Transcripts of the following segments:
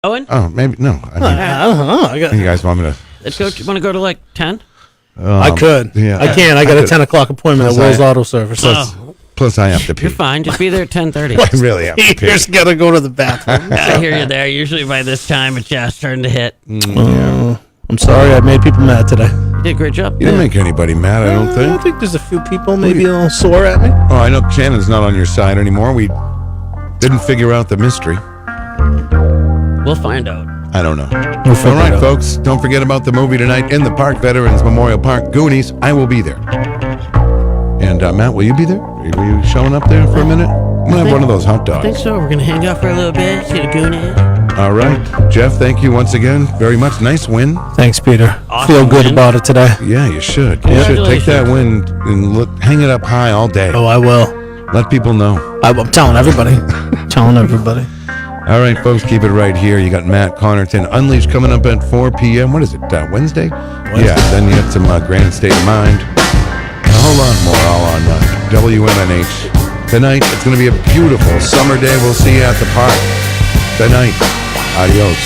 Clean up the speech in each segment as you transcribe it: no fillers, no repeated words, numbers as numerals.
Owen? Oh, maybe no. I mean, you guys want me to? Let's go. Want to go to like 10? I could. Yeah, I can't. I got a 10 o'clock appointment at Will's Auto Service. Plus, I have to pee. You're fine. Just be there at 10:30. I really have to pee. You just got to go to the bathroom. I hear you there. Usually by this time, it's just starting to hit. I'm sorry I made people mad today. You did a great job. You didn't make anybody mad, I don't I think. think there's a few people maybe a little sore at me. Oh, I know Shannon's not on your side anymore. We didn't figure out the mystery. We'll find out. I don't know. We'll All right, folks. Don't forget about the movie tonight in the park, Veterans Memorial Park, Goonies. I will be there. And Matt, will you be there? Are you showing up there for a minute? I'm gonna have one of those hot dogs. I think so. We're gonna hang out for a little bit. See the Goonies. All right, Jeff. Thank you once again very much. Nice win. Thanks, Peter. Awesome Feel good win. about it today. Yeah, you should. You should take that win and hang it up high all day. Oh, I will. Let people know. I'm telling everybody. Telling everybody. All right, folks, keep it right here. You got Matt Connerton Unleashed coming up at 4 p.m. What is it, Wednesday? Yeah, then you got some Grand State of Mind. And a whole lot more all on WMNH. Tonight, it's going to be a beautiful summer day. We'll see you at the park. Good night. Adios.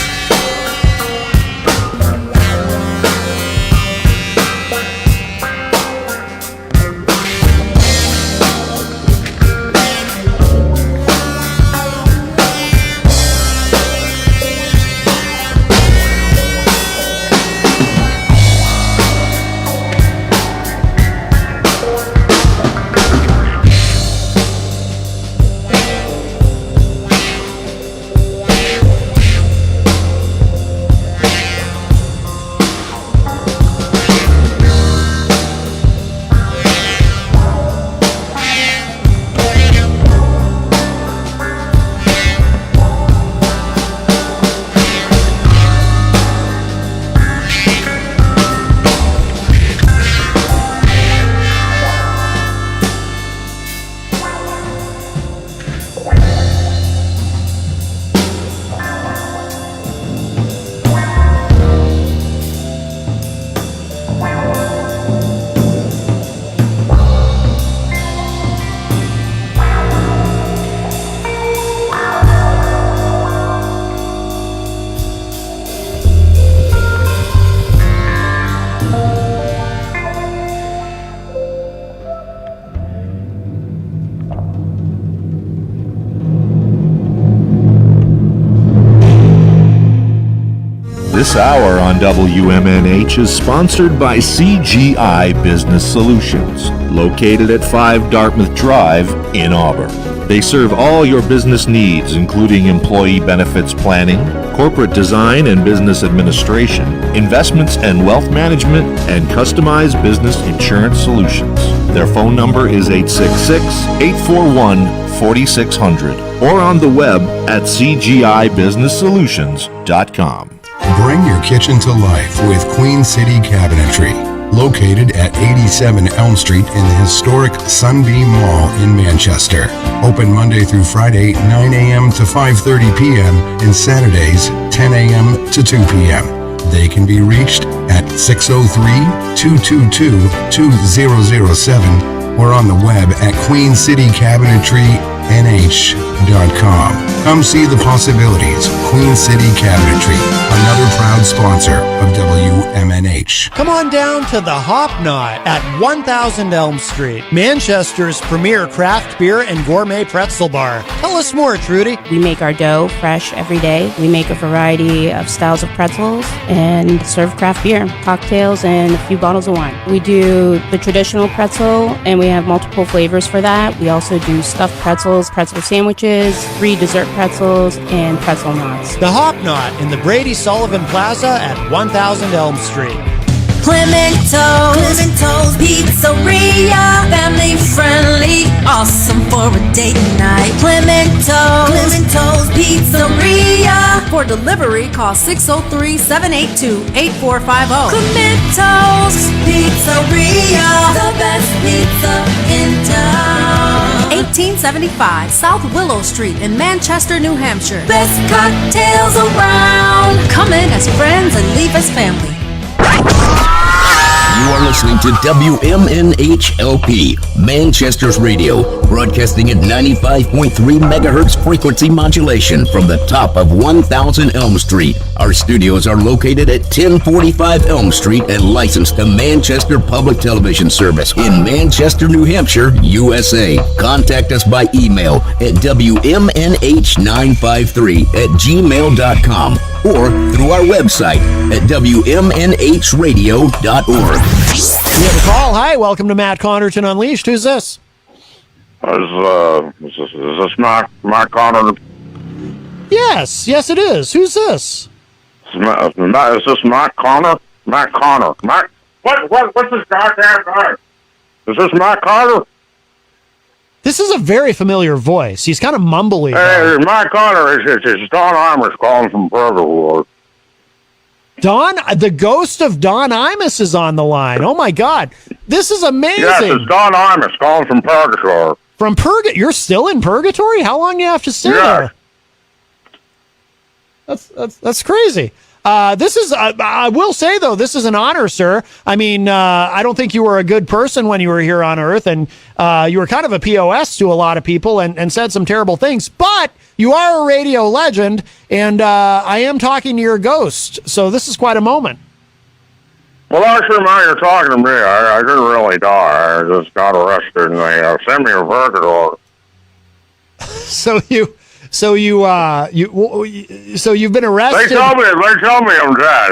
This hour on WMNH is sponsored by CGI Business Solutions, located at 5 Dartmouth Drive in Auburn. They serve all your business needs, including employee benefits planning, corporate design and business administration, investments and wealth management, and customized business insurance solutions. Their phone number is 866-841-4600 or on the web at cgibusinesssolutions.com. Bring your kitchen to life with Queen City Cabinetry, located at 87 Elm Street in the historic Sunbeam Mall in Manchester. Open Monday through Friday, 9 a.m. to 5:30 p.m. and Saturdays, 10 a.m. to 2 p.m. They can be reached at 603-222-2007 or on the web at queencitycabinetrynh.com. Come see the possibilities. Queen City Cabinetry, another proud sponsor of WMNH. Come on down to the Hop Knot at 1000 Elm Street, Manchester's premier craft beer and gourmet pretzel bar. Tell us more, Trudy. We make our dough fresh every day. We make a variety of styles of pretzels and serve craft beer, cocktails, and a few bottles of wine. We do the traditional pretzel, and we have multiple flavors for that. We also do stuffed pretzels, pretzel sandwiches, 3 dessert pretzels, and pretzel knots. The Hop Knot in the Brady Sullivan Plaza at 1000 Elm Street. Clemento's Pizzeria, family friendly, awesome for a date night. Clemento's Pizzeria. For delivery, call 603-782-8450. Clemento's Pizzeria, the best pizza in town. 1875 South Willow Street in Manchester, New Hampshire. Best cocktails around. Come in as friends and leave as family. You are listening to WMNHLP, Manchester's radio, broadcasting at 95.3 megahertz frequency modulation from the top of 1000 Elm Street. Our studios are located at 1045 Elm Street and licensed to Manchester Public Television Service in Manchester, New Hampshire, USA. Contact us by email at WMNH953@gmail.com or through our website at WMNHradio.org. We have a call. Hi, welcome to Matt Connerton Unleashed. Who's this? Is this Matt Connor? Yes, it is. Who's this? Is this Matt Connor? Matt Connor. What's this goddamn guy? Is this Matt Connor? This is a very familiar voice. He's kind of mumbly. Hey, Matt Connor. It's Don Imus calling from Purgatory. Don, the ghost of Don Imus is on the line. Oh my God, this is amazing. Yes, it's Don Imus calling from Purgatory. From Purgatory? You're still in Purgatory? How long do you have to stay there? That's crazy. This is, I will say though, this is an honor, sir. I mean, I don't think you were a good person when you were here on Earth, and you were kind of a POS to a lot of people and said some terrible things, but you are a radio legend, and I am talking to your ghost, so this is quite a moment. Well, actually, man, you're talking to me. I didn't really die. I just got arrested, and they sent me to Purgatory. So you've been arrested. They tell me I'm dead.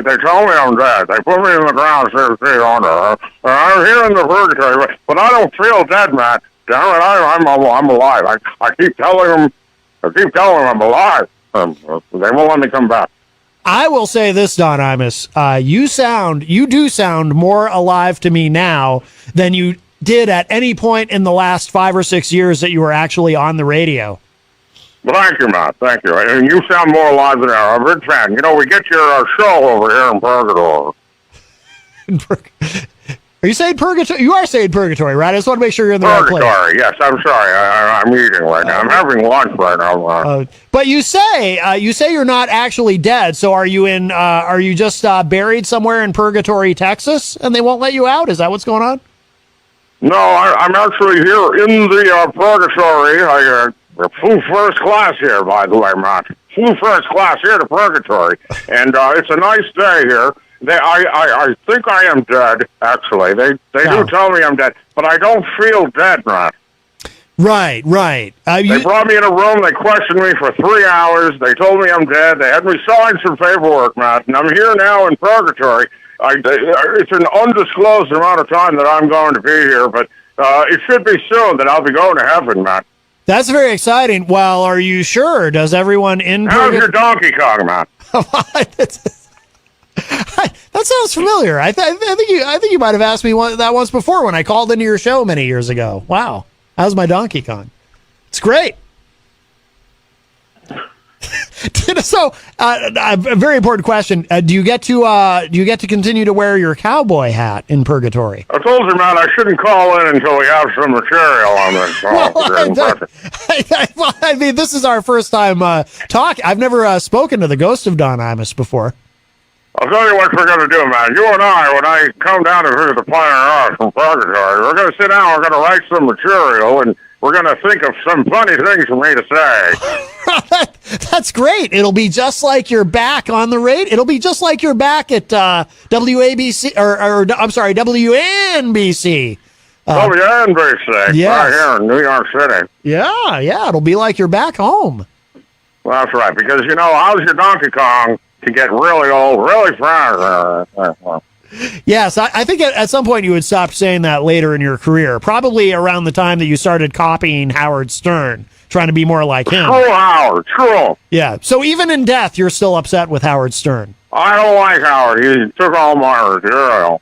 They told me I'm dead. They put me in the ground 6 feet under. I'm here in the Purgatory, but I don't feel dead, Matt. Damn it, I'm alive. I keep telling them I'm alive. They won't let me come back. I will say this, Don Imus, you do sound more alive to me now than you did at any point in the last 5 or 6 years that you were actually on the radio. Well, thank you, Matt. Thank you. And you sound more alive than ever. I'm a big fan. You know, we get your show over here in Purgatory. Are you saying Purgatory? You are saying Purgatory, right? I just want to make sure you're in the right place. Purgatory, yes. I'm sorry. I'm eating right now. I'm having lunch right now. But you say you're not actually dead. So are you in? Are you just buried somewhere in Purgatory, Texas, and they won't let you out? Is that what's going on? No, I'm actually here in the Purgatory. I flew first class here, by the way, Matt. Flew first class here to Purgatory, and it's a nice day here. I think I am dead, actually. They do tell me I'm dead, but I don't feel dead, Matt. Right. They brought me in a room. They questioned me for 3 hours. They told me I'm dead. They had me sign some paperwork, Matt, and I'm here now in Purgatory. It's an undisclosed amount of time that I'm going to be here, but it should be soon that I'll be going to heaven, Matt. That's very exciting. Well, are you sure? Does everyone in How's your Donkey Kong, Matt? That sounds familiar. I think you might have asked me that once before when I called into your show many years ago. Wow, how's my Donkey Kong? It's great. So, a very important question: do you get to continue to wear your cowboy hat in Purgatory? I told you, Matt, I shouldn't call in until we have some material on this. I mean, this is our first time talking. I've never spoken to the ghost of Don Imus before. I'll tell you what we're going to do, man. You and I, when I come down to visit the planet Earth from Purgatory, we're going to sit down, we're going to write some material, and we're going to think of some funny things for me to say. That's great. It'll be just like you're back on the radio. It'll be just like you're back at WABC, or I'm sorry, WNBC. WNBC, yes. Right here in New York City. Yeah, it'll be like you're back home. Well, that's right, because, you know, how's your Donkey Kong to get really old, really fast? Yes, I think at some point you would stop saying that later in your career, probably around the time that you started copying Howard Stern, trying to be more like him. True, Howard, true. Yeah, so even in death, you're still upset with Howard Stern. I don't like Howard. He took all my material.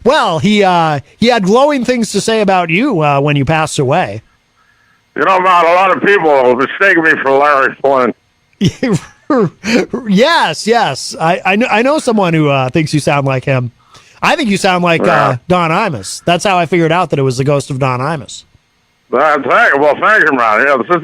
Well, he had glowing things to say about you when you passed away. You know, Matt, a lot of people mistake me for Larry Flint. Yes. I know someone who thinks you sound like him. I think you sound like Don Imus. That's how I figured out that it was the ghost of Don Imus. Thank you, man. Yeah, this is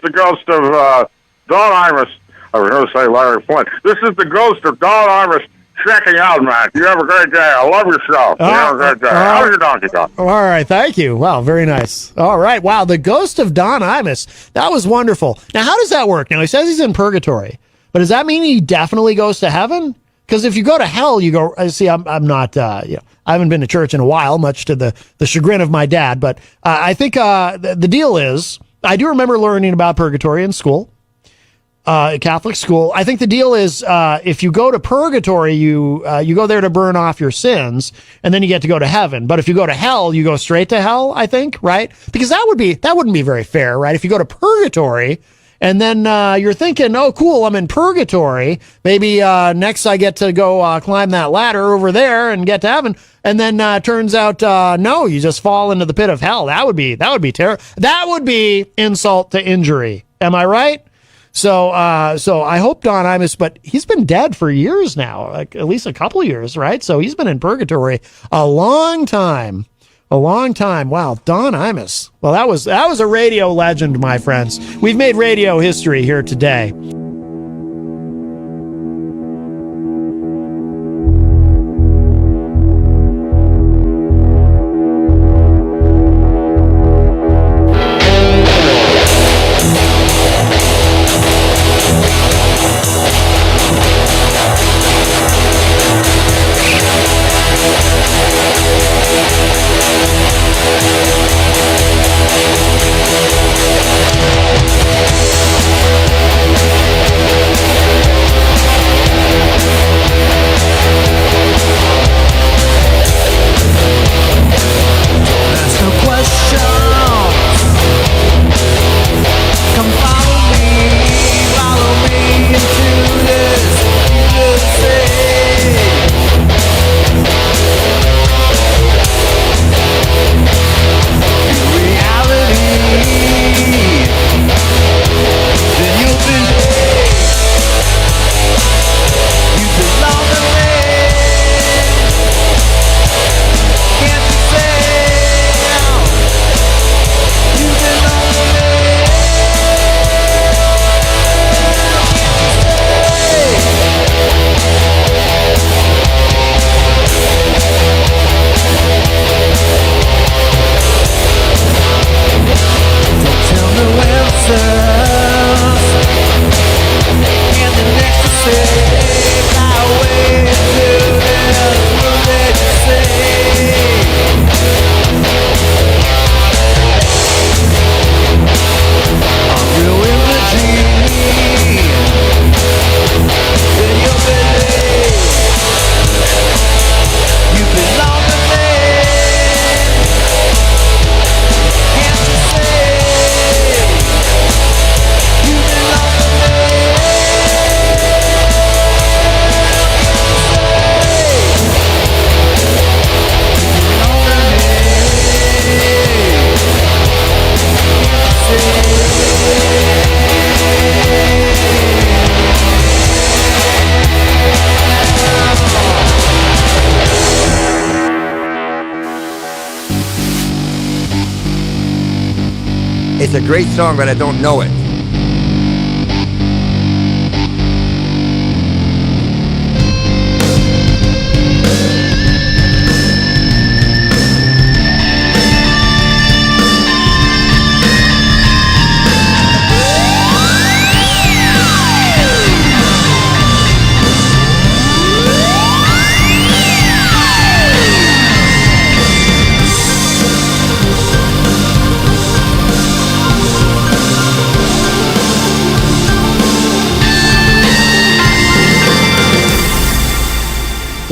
the ghost of Don Imus. I was going to say Larry Flint. This is the ghost of Don Imus checking out, man. You have a great day. I love your show. You have a great day. How's your donkey dog? All right, thank you. Wow, very nice. All right, wow, the ghost of Don Imus. That was wonderful. Now, how does that work? Now, he says he's in purgatory, but does that mean he definitely goes to heaven? Because if you go to hell, you go. See, I'm not. I haven't been to church in a while, much to the chagrin of my dad. But I think the deal is, I do remember learning about purgatory in school. Catholic school. I think the deal is if you go to purgatory, you go there to burn off your sins, and then you get to go to heaven. But if you go to hell, you go straight to hell. I think, right? Because that wouldn't be very fair, right? If you go to purgatory and then you're thinking, oh, cool, I'm in purgatory. Maybe next I get to go climb that ladder over there and get to heaven. And then turns out no, you just fall into the pit of hell. That would be terrible. That would be insult to injury. Am I right? So I hope Don Imus, but he's been dead for years now, like at least a couple years, right? So he's been in purgatory a long time. Wow, Don Imus. Well, that was a radio legend, my friends. We've made radio history here today. It's a great song, but I don't know it.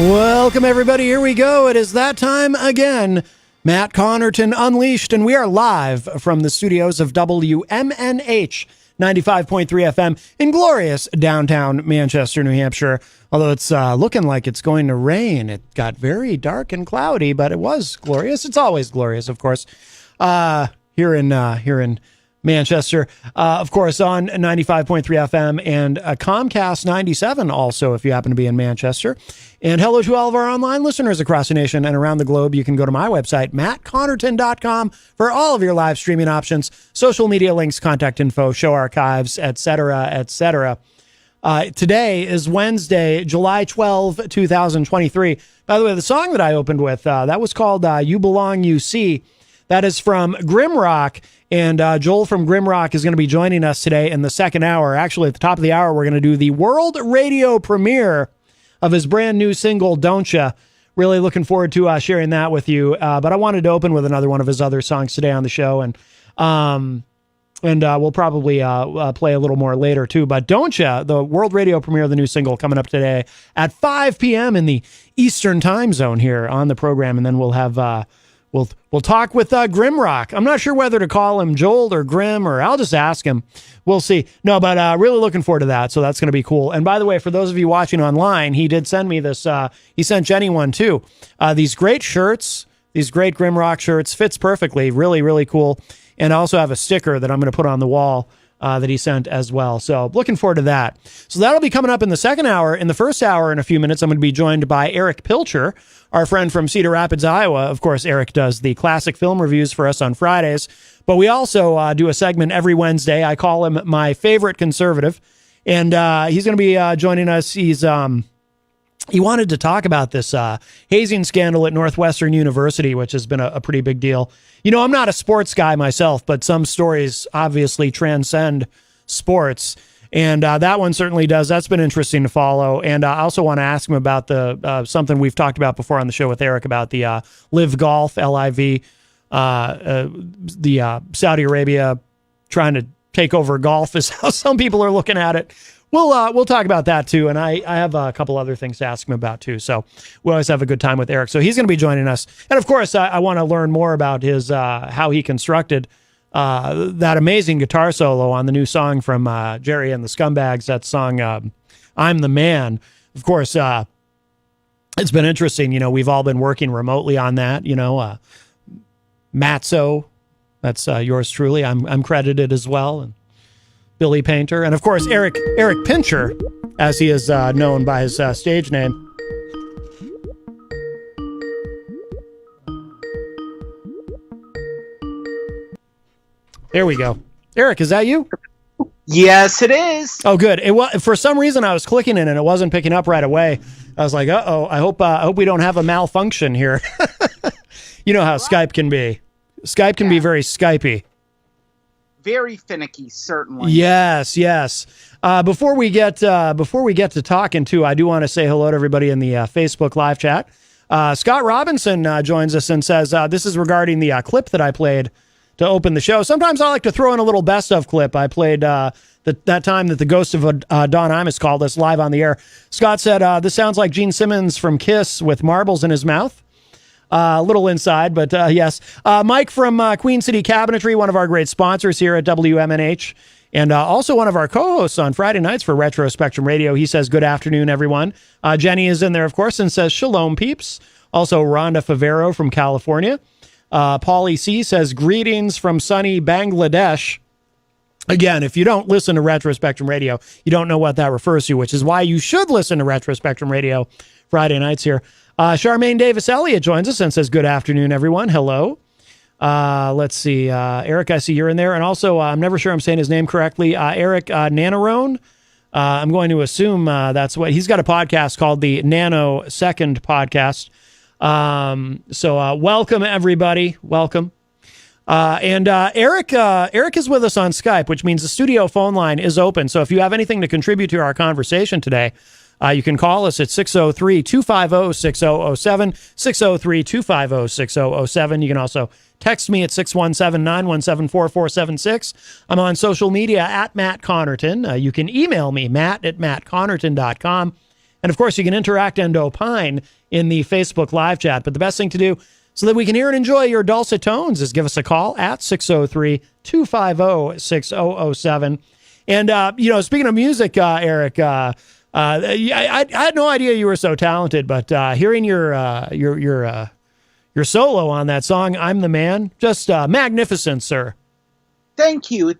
Welcome, everybody. Here we go. It is that time again. Matt Connerton Unleashed, and we are live from the studios of WMNH 95.3 FM in glorious downtown Manchester, New Hampshire. Although it's looking like it's going to rain. It got very dark and cloudy, but it was glorious. It's always glorious, of course, here in Manchester, of course, on 95.3 FM and Comcast 97 also, if you happen to be in Manchester. And hello to all of our online listeners across the nation and around the globe. You can go to my website, mattconnerton.com, for all of your live streaming options, social media links, contact info, show archives, etc., etc. Today is Wednesday, July 12, 2023. By the way, the song that I opened with, that was called You Belong, You See. That is from Grimrock, and Joel from Grimrock is going to be joining us today in the second hour. Actually, at the top of the hour, we're going to do the world radio premiere of his brand new single, Don't Ya. Really looking forward to sharing that with you. But I wanted to open with another one of his other songs today on the show, and we'll probably play a little more later too. But Don't Ya, the world radio premiere of the new single, coming up today at 5 p.m. in the Eastern time zone here on the program. And then we'll have we'll talk with Grimrock. I'm not sure whether to call him Joel or Grim, or I'll just ask him. We'll see. No, but really looking forward to that. So that's going to be cool. And by the way, for those of you watching online, he did send me this. He sent Jenny one too. These great shirts, these great Grimrock shirts, fits perfectly. Really, really cool. And I also have a sticker that I'm going to put on the wall that he sent as well. So looking forward to that. So that'll be coming up in the second hour. In the first hour, in a few minutes, I'm going to be joined by Eric Pilcher, our friend from Cedar Rapids, Iowa. Of course, Eric does the classic film reviews for us on Fridays, but we also do a segment every Wednesday. I call him my favorite conservative, and he's going to be joining us. He wanted to talk about this hazing scandal at Northwestern University, which has been a pretty big deal. You know, I'm not a sports guy myself, but some stories obviously transcend sports. And that one certainly does. That's been interesting to follow. And I also want to ask him about the something we've talked about before on the show with Eric about the Live Golf, LIV, the Saudi Arabia trying to take over golf is how some people are looking at it. We'll talk about that too, and I have a couple other things to ask him about too. So we always have a good time with Eric. So he's going to be joining us, and of course, I want to learn more about his how he constructed that amazing guitar solo on the new song from Jerry and the Scumbags. That song, "I'm the Man." Of course, it's been interesting. You know, we've all been working remotely on that. You know, Matzo, that's yours truly. I'm credited as well, and Billy Painter, and of course Eric Pincher, as he is known by his stage name. There we go. Eric, is that you? Yes, it is. Oh, good. For some reason I was clicking in and it wasn't picking up right away. I was like, uh-oh, I hope we don't have a malfunction here. You know how Skype can be. Skype can be very Skypey. Very finicky, certainly. Yes. Before we get to talking too, I do want to say hello to everybody in the Facebook live chat. Scott Robinson joins us and says this is regarding the clip that I played to open the show. Sometimes I like to throw in a little best of clip. I played that time that the ghost of Don Imus called us live on the air. Scott said this sounds like Gene Simmons from Kiss with marbles in his mouth. A little inside, but yes. Mike from Queen City Cabinetry, one of our great sponsors here at WMNH, and also one of our co-hosts on Friday nights for Retro Spectrum Radio. He says, good afternoon, everyone. Jenny is in there, of course, and says, shalom, peeps. Also, Rhonda Favero from California. Paulie C says, greetings from sunny Bangladesh. Again, if you don't listen to Retro Spectrum Radio, you don't know what that refers to, which is why you should listen to Retro Spectrum Radio Friday nights here. Charmaine Davis Elliott joins us and says, good afternoon, everyone. Hello. Let's see. Eric, I see you're in there. And also, I'm never sure I'm saying his name correctly. Eric Nanarone. I'm going to assume that's what he's got a podcast called the Nanosecond Podcast. So welcome, everybody. Welcome. And Eric is with us on Skype, which means the studio phone line is open. So if you have anything to contribute to our conversation today, you can call us at 603-250-6007, 603-250-6007. You can also text me at 617-917-4476. I'm on social media at Matt Connerton. You can email me, matt@mattconnerton.com. And, of course, you can interact and opine in the Facebook live chat. But the best thing to do so that we can hear and enjoy your dulcet tones is give us a call at 603-250-6007. And, speaking of music, Eric, I had no idea you were so talented, but hearing your solo on that song, "I'm the Man," just magnificent, sir. Thank you.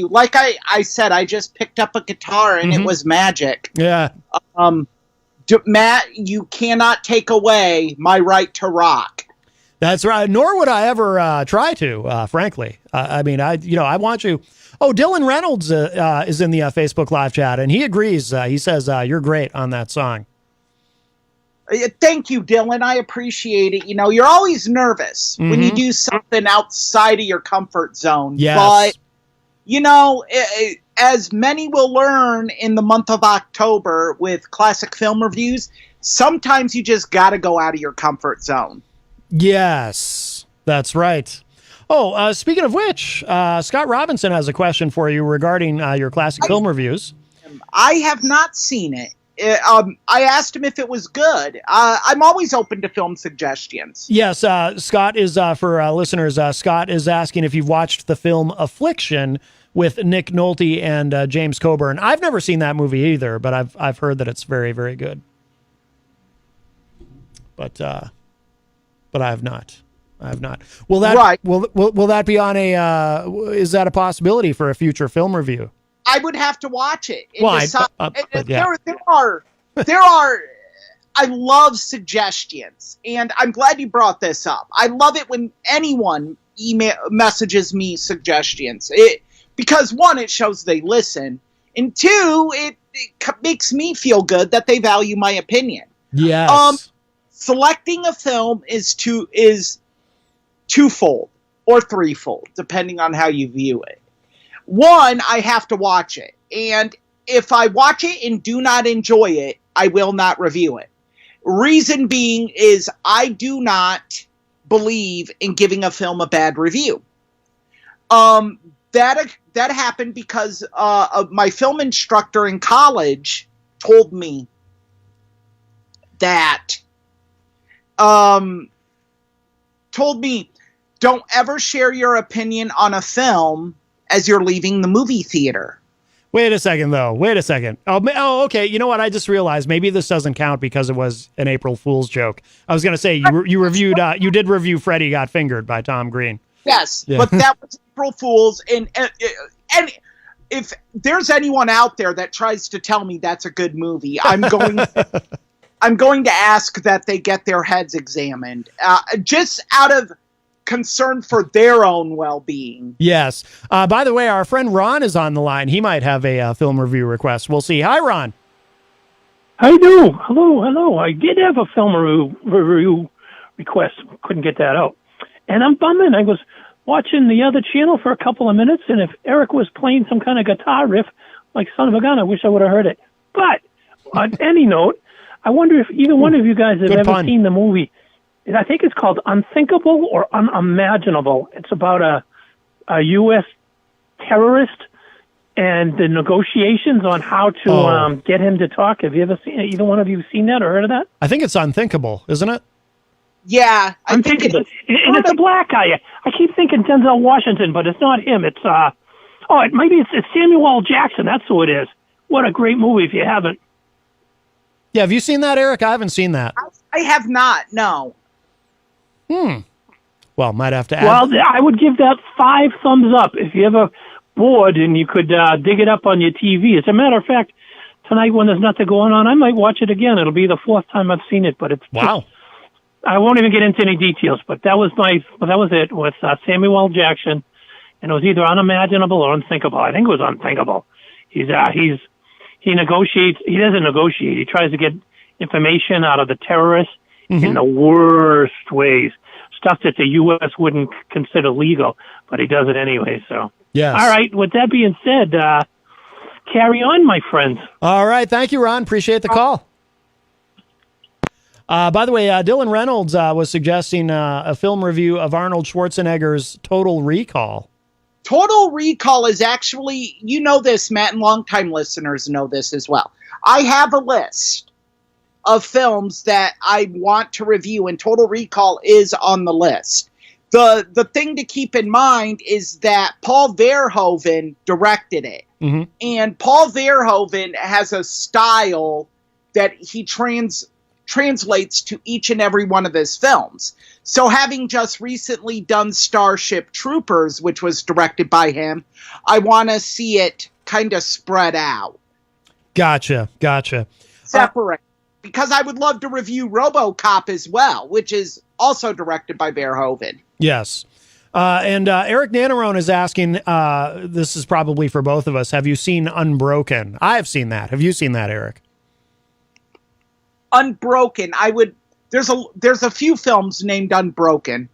Like I said, I just picked up a guitar and it was magic. Yeah. Matt, you cannot take away my right to rock. That's right. Nor would I ever try to, frankly. I want you. Oh, Dylan Reynolds is in the Facebook live chat, and he agrees. He says you're great on that song. Thank you, Dylan. I appreciate it. You know, you're always nervous when you do something outside of your comfort zone. Yes. But, you know, as many will learn in the month of October with classic film reviews, sometimes you just got to go out of your comfort zone. Yes, that's right. Oh, speaking of which, Scott Robinson has a question for you regarding your classic film reviews. I have not seen it. I asked him if it was good. I'm always open to film suggestions. Yes, Scott is, for listeners, Scott is asking if you've watched the film Affliction with Nick Nolte and James Coburn. I've never seen that movie either, but I've heard that it's very, very good. But I have not. I have not. Will that will that be on a? Is that a possibility for a future film review? I would have to watch it. Yeah. There are. I love suggestions, and I'm glad you brought this up. I love it when anyone messages me suggestions. Because one, it shows they listen, and two, it makes me feel good that they value my opinion. Yes. Selecting a film is twofold or threefold, depending on how you view it. One, I have to watch it. And if I watch it and do not enjoy it, I will not review it. Reason being is I do not believe in giving a film a bad review. That happened because of my film instructor in college told me that don't ever share your opinion on a film as you're leaving the movie theater. Wait a second, though. Wait a second. Oh, okay. You know what? I just realized maybe this doesn't count because it was an April Fool's joke. I was going to say you reviewed. You did review Freddy Got Fingered by Tom Green. Yes, Yeah. but that was April Fool's, and if there's anyone out there that tries to tell me that's a good movie, I'm going to ask that they get their heads examined, just out of concern for their own well-being. Yes. By the way, our friend Ron is on the line. He might have a film review request. We'll see. Hi, Ron. How you doing? Hello. I did have a film review request. Couldn't get that out. And I'm bumming. I was watching the other channel for a couple of minutes, and if Eric was playing some kind of guitar riff, like son of a gun, I wish I would have heard it. But on any note, I wonder if either one of you guys have ever seen the movie. I think it's called Unthinkable or Unimaginable. It's about a U.S. terrorist and the negotiations on how to get him to talk. Have you ever seen it? Either one of you seen that or heard of that? I think it's Unthinkable, isn't it? Yeah, Unthinkable. And it's a black guy. I keep thinking Denzel Washington, but it's not him. It's maybe it's Samuel L. Jackson. That's who it is. What a great movie if you haven't. Yeah, have you seen that, Eric? I haven't seen that. I have not, no. Well, might have to add. Well, I would give that 5 thumbs up if you ever bored and you could dig it up on your TV. As a matter of fact, tonight when there's nothing going on, I might watch it again. It'll be the 4th time I've seen it, but it's wow. I won't even get into any details, but that was it with Samuel L. Jackson, and it was either unimaginable or unthinkable. I think it was unthinkable. He negotiates. He doesn't negotiate. He tries to get information out of the terrorists in the worst ways, stuff that the U.S. wouldn't consider legal, but he does it anyway. So, yes. All right. With that being said, carry on, my friends. All right. Thank you, Ron. Appreciate the call. By the way, Dylan Reynolds was suggesting a film review of Arnold Schwarzenegger's Total Recall. Total Recall is actually, you know this, Matt, and longtime listeners know this as well. I have a list of films that I want to review, and Total Recall is on the list. The thing to keep in mind is that Paul Verhoeven directed it. And Paul Verhoeven has a style that he translates to each and every one of his films. So having just recently done Starship Troopers, which was directed by him, I want to see it kind of spread out. Gotcha. Separate. Because I would love to review RoboCop as well, which is also directed by Verhoeven. Yes. And Eric Nanarone is asking, this is probably for both of us, have you seen Unbroken? I have seen that. Have you seen that, Eric? Unbroken. There's a few films named Unbroken.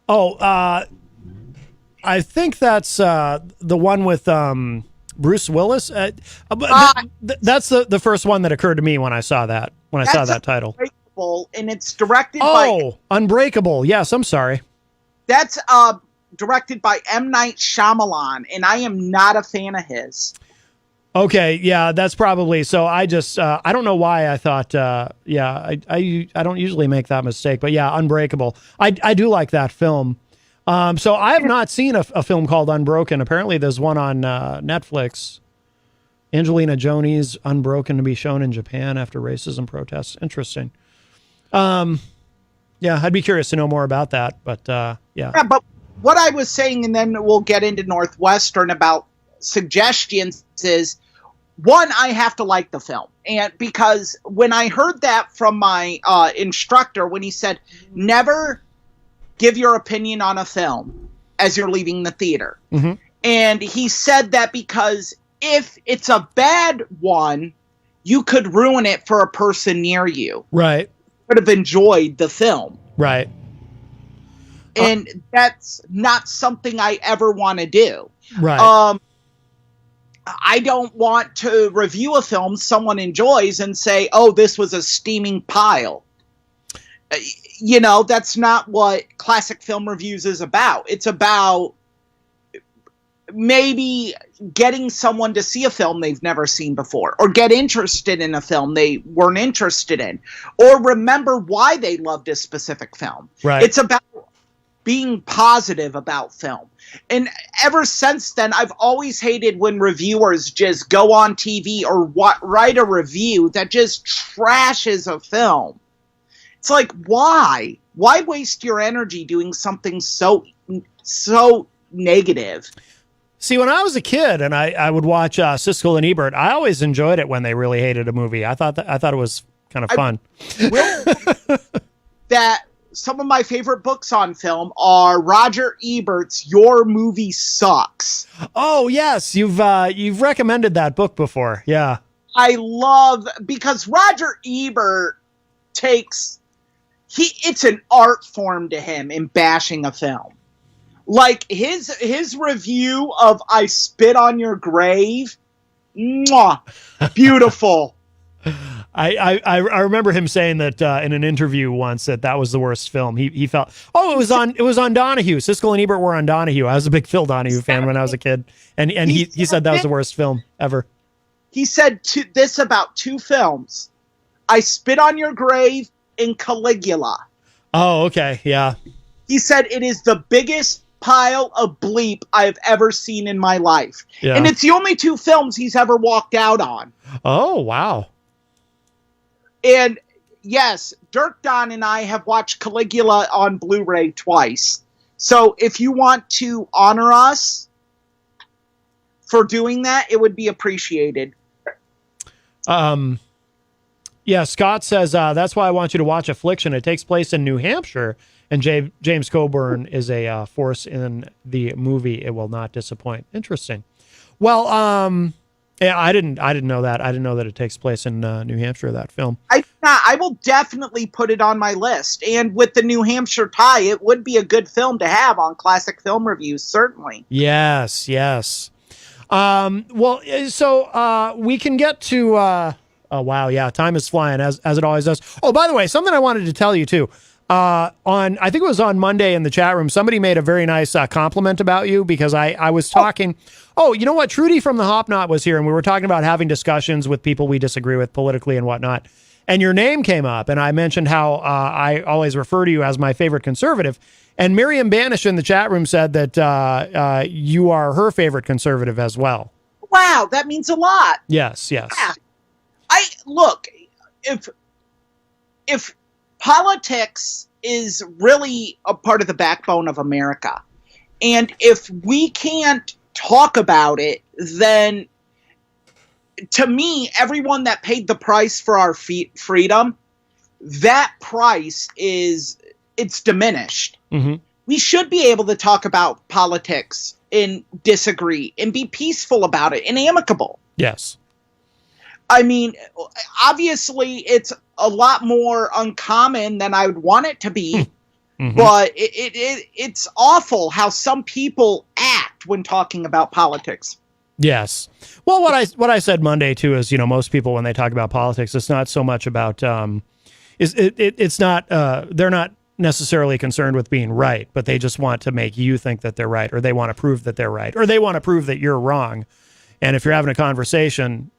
Oh, I think that's the one with Bruce Willis. That's the first one that occurred to me when I saw that. When I saw that title. Unbreakable, and it's directed by Unbreakable. Yes, I'm sorry. That's directed by M. Night Shyamalan, and I am not a fan of his. Okay, yeah, that's probably so. I just I don't know why I thought I don't usually make that mistake, but yeah, Unbreakable. I do like that film. So I have not seen a film called Unbroken. Apparently, there's one on Netflix. Angelina Jolie's Unbroken to be shown in Japan after racism protests. Interesting. Yeah, I'd be curious to know more about that. But yeah, but what I was saying, and then we'll get into Northwestern about suggestions, is one, I have to like the film. And because when I heard that from my instructor, when he said, never give your opinion on a film as you're leaving the theater. Mm-hmm. And he said that because if it's a bad one, you could ruin it for a person near you. Right. Could have enjoyed the film. Right. And that's not something I ever want to do. Right. I don't want to review a film someone enjoys and say, oh, this was a steaming pile. You know, that's not what Classic Film Reviews is about. It's about maybe getting someone to see a film they've never seen before, or get interested in a film they weren't interested in, or remember why they loved a specific film. Right. It's about being positive about film. And ever since then, I've always hated when reviewers just go on TV or write a review that just trashes a film. It's like, why? Why waste your energy doing something so negative? See, when I was a kid and I would watch Siskel and Ebert, I always enjoyed it when they really hated a movie. I thought it was kind of fun. That some of my favorite books on film are Roger Ebert's Your Movie Sucks. Oh, yes. You've recommended that book before. Yeah. I love, because Roger Ebert it's an art form to him in bashing a film. Like his review of I Spit on Your Grave. Mwah, beautiful. I remember him saying that in an interview once that was the worst film. He felt it was on Donahue. Siskel and Ebert were on Donahue. I was a big Phil Donahue fan when I was a kid, and he said that was the worst film ever. He said this about two films: I Spit on Your Grave and Caligula. Oh, okay, yeah. He said it is the biggest pile of bleep I've ever seen in my life, and it's the only two films he's ever walked out on. Oh, wow. And yes, Dirk Don and I have watched Caligula on Blu-ray twice. So if you want to honor us for doing that, it would be appreciated. Yeah, Scott says, that's why I want you to watch Affliction. It takes place in New Hampshire, and James Coburn is a force in the movie. It will not disappoint. Interesting. Well, yeah, I didn't know that. I didn't know that it takes place in New Hampshire, that film. I will definitely put it on my list. And with the New Hampshire tie, it would be a good film to have on Classic Film Reviews, certainly. Yes. Well, so we can get to... oh, wow, yeah, time is flying, as it always does. Oh, by the way, something I wanted to tell you, too. I think it was on Monday in the chat room, somebody made a very nice compliment about you, because I was talking... Oh, you know what? Trudy from the Hop Knot was here, and we were talking about having discussions with people we disagree with politically and whatnot. And your name came up, and I mentioned how I always refer to you as my favorite conservative. And Miriam Banish in the chat room said that you are her favorite conservative as well. Wow, that means a lot. Yes. Yeah. Look, if politics is really a part of the backbone of America, and if we can't talk about it, then to me, everyone that paid the price for our freedom, that price it's diminished. Mm-hmm. we should be able to talk about politics and disagree and be peaceful about it and amicable. Yes. I mean, obviously, it's a lot more uncommon than I would want it to be, but it's awful how some people act when talking about politics. Yes. Well, what I said Monday too is, most people when they talk about politics, it's not so much about it's not they're not necessarily concerned with being right, but they just want to make you think that they're right, or they want to prove that they're right, or they want to prove that you're wrong. And if you're having a conversation,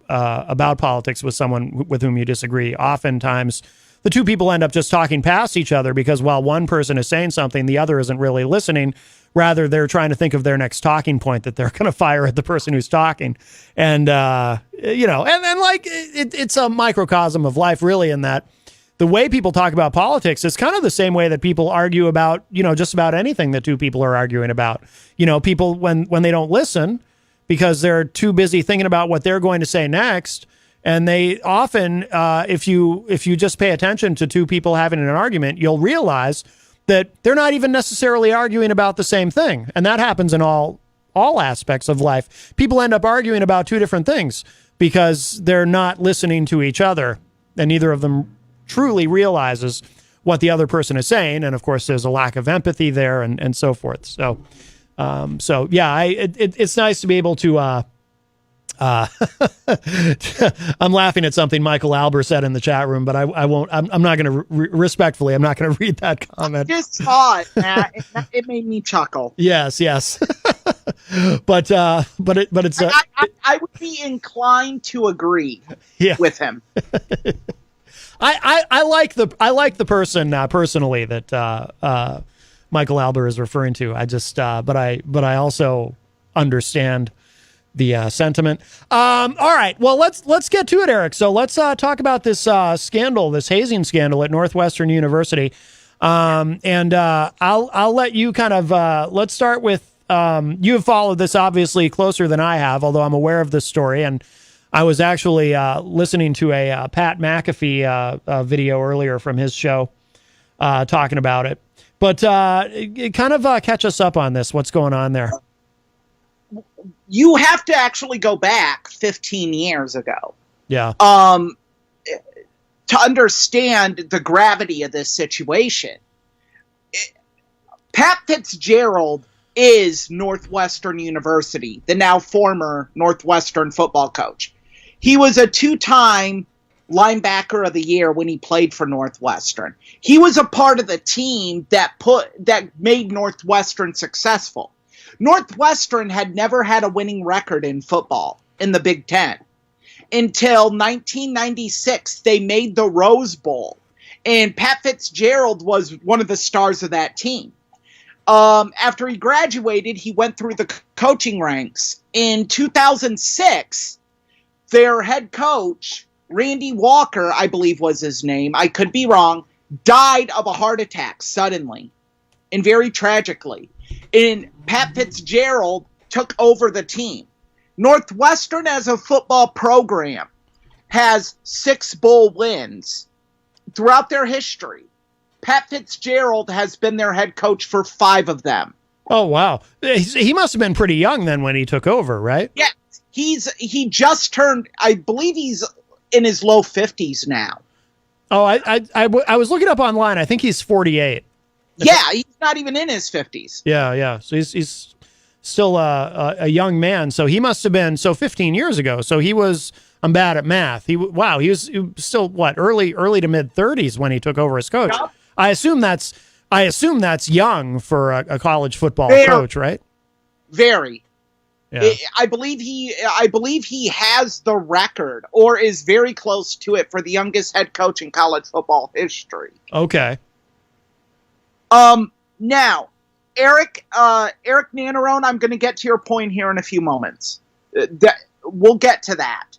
about politics with someone with whom you disagree, oftentimes the two people end up just talking past each other because while one person is saying something, the other isn't really listening. Rather, they're trying to think of their next talking point that they're going to fire at the person who's talking. And, it's a microcosm of life, really, in that the way people talk about politics is kind of the same way that people argue about, just about anything that two people are arguing about. People, when they don't listen because they're too busy thinking about what they're going to say next. And they often, if you just pay attention to two people having an argument, you'll realize that they're not even necessarily arguing about the same thing. And that happens in all aspects of life. People end up arguing about two different things because they're not listening to each other, and neither of them truly realizes what the other person is saying. And of course, there's a lack of empathy there and so forth. So yeah, it's nice to be able to, I'm laughing at something Michael Albert said in the chat room, but I won't. I'm not going to respectfully. I'm not going to read that comment. I just saw it, Matt. It made me chuckle. Yes. but it's. I would be inclined to agree with him. I like the person personally that Michael Albert is referring to. I just but I also understand the sentiment. All right. Well, let's get to it, Eric. So let's talk about this scandal, this hazing scandal at Northwestern University. And I'll let you kind of let's start with you have followed this obviously closer than I have, although I'm aware of this story. And I was actually listening to a Pat McAfee video earlier from his show talking about it. But kind of catch us up on this. What's going on there? You have to actually go back 15 years ago. Yeah. To understand the gravity of this situation. Pat Fitzgerald is Northwestern University, the now former Northwestern football coach. He was a 2-time linebacker of the year when he played for Northwestern. He was a part of the team that made Northwestern successful. Northwestern had never had a winning record in football in the Big Ten until 1996. They made the Rose Bowl, and Pat Fitzgerald was one of the stars of that team. After he graduated, he went through the coaching ranks. In 2006, their head coach, Randy Walker, I believe was his name, I could be wrong, died of a heart attack suddenly and very tragically. And Pat Fitzgerald took over the team. Northwestern as a football program has 6 bowl wins throughout their history. Pat Fitzgerald has been their head coach for 5 of them. Oh, wow. He must have been pretty young then when he took over, right? Yeah. He just turned, I believe he's in his low 50s now. Oh, I was looking up online. I think he's 48. Yeah, he's not even in his 50s. Yeah. So he's still a young man. So he must have been 15 years ago. So he was. I'm bad at math. He was still early to mid 30s when he took over as coach. Yep. I assume that's young for a college football coach, right? Very. Yeah. I believe he has the record or is very close to it for the youngest head coach in college football history. Okay. Now, Eric Nannerone, I'm going to get to your point here in a few moments. We'll get to that.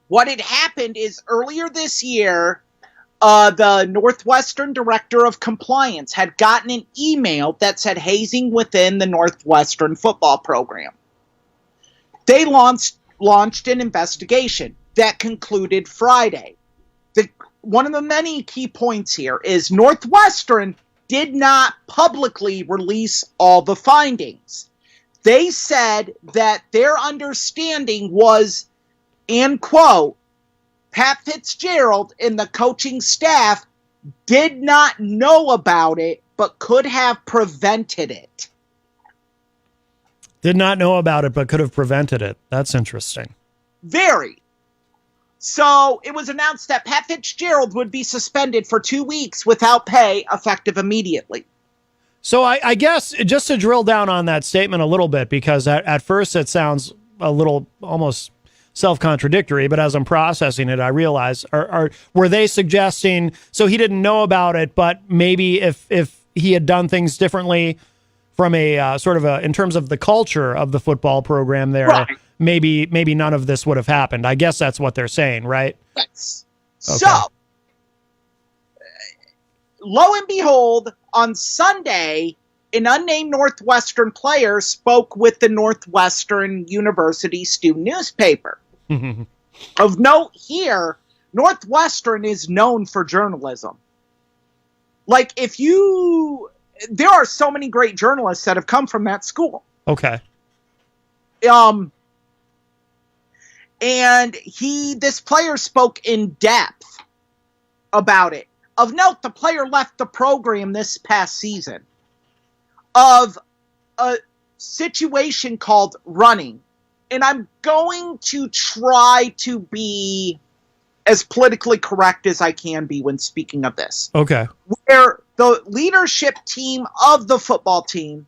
What had happened is earlier this year, the Northwestern Director of Compliance had gotten an email that said hazing within the Northwestern football program. They launched an investigation that concluded Friday. One of the many key points here is Northwestern did not publicly release all the findings. They said that their understanding was, and quote, Pat Fitzgerald and the coaching staff did not know about it, but could have prevented it. Did not know about it, but could have prevented it. That's interesting. Very. So it was announced that Pat Fitzgerald would be suspended for 2 weeks without pay, effective immediately. So I guess just to drill down on that statement a little bit, because at first it sounds a little almost self-contradictory, but as I'm processing it, I realize, were they suggesting, so he didn't know about it, but maybe if he had done things differently from a sort of in terms of the culture of the football program there, right, maybe none of this would have happened. I guess that's what they're saying, right? Yes. Okay. So, lo and behold, on Sunday, an unnamed Northwestern player spoke with the Northwestern University student newspaper. Of note here, Northwestern is known for journalism. Like, there are so many great journalists that have come from that school. Okay. And this player spoke in depth about it. Of note, the player left the program this past season of a situation called running. And I'm going to try to be as politically correct as I can be when speaking of this. Okay. Where the leadership team of the football team,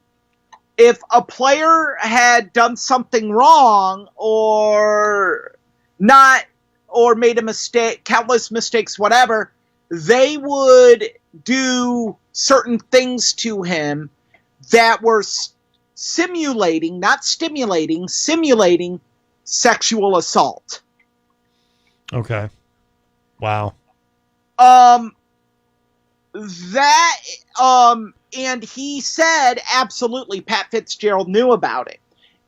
if a player had done something wrong or made a mistake, countless mistakes, whatever, they would do certain things to him that were simulating sexual assault. Okay. Wow. And he said absolutely Pat Fitzgerald knew about it.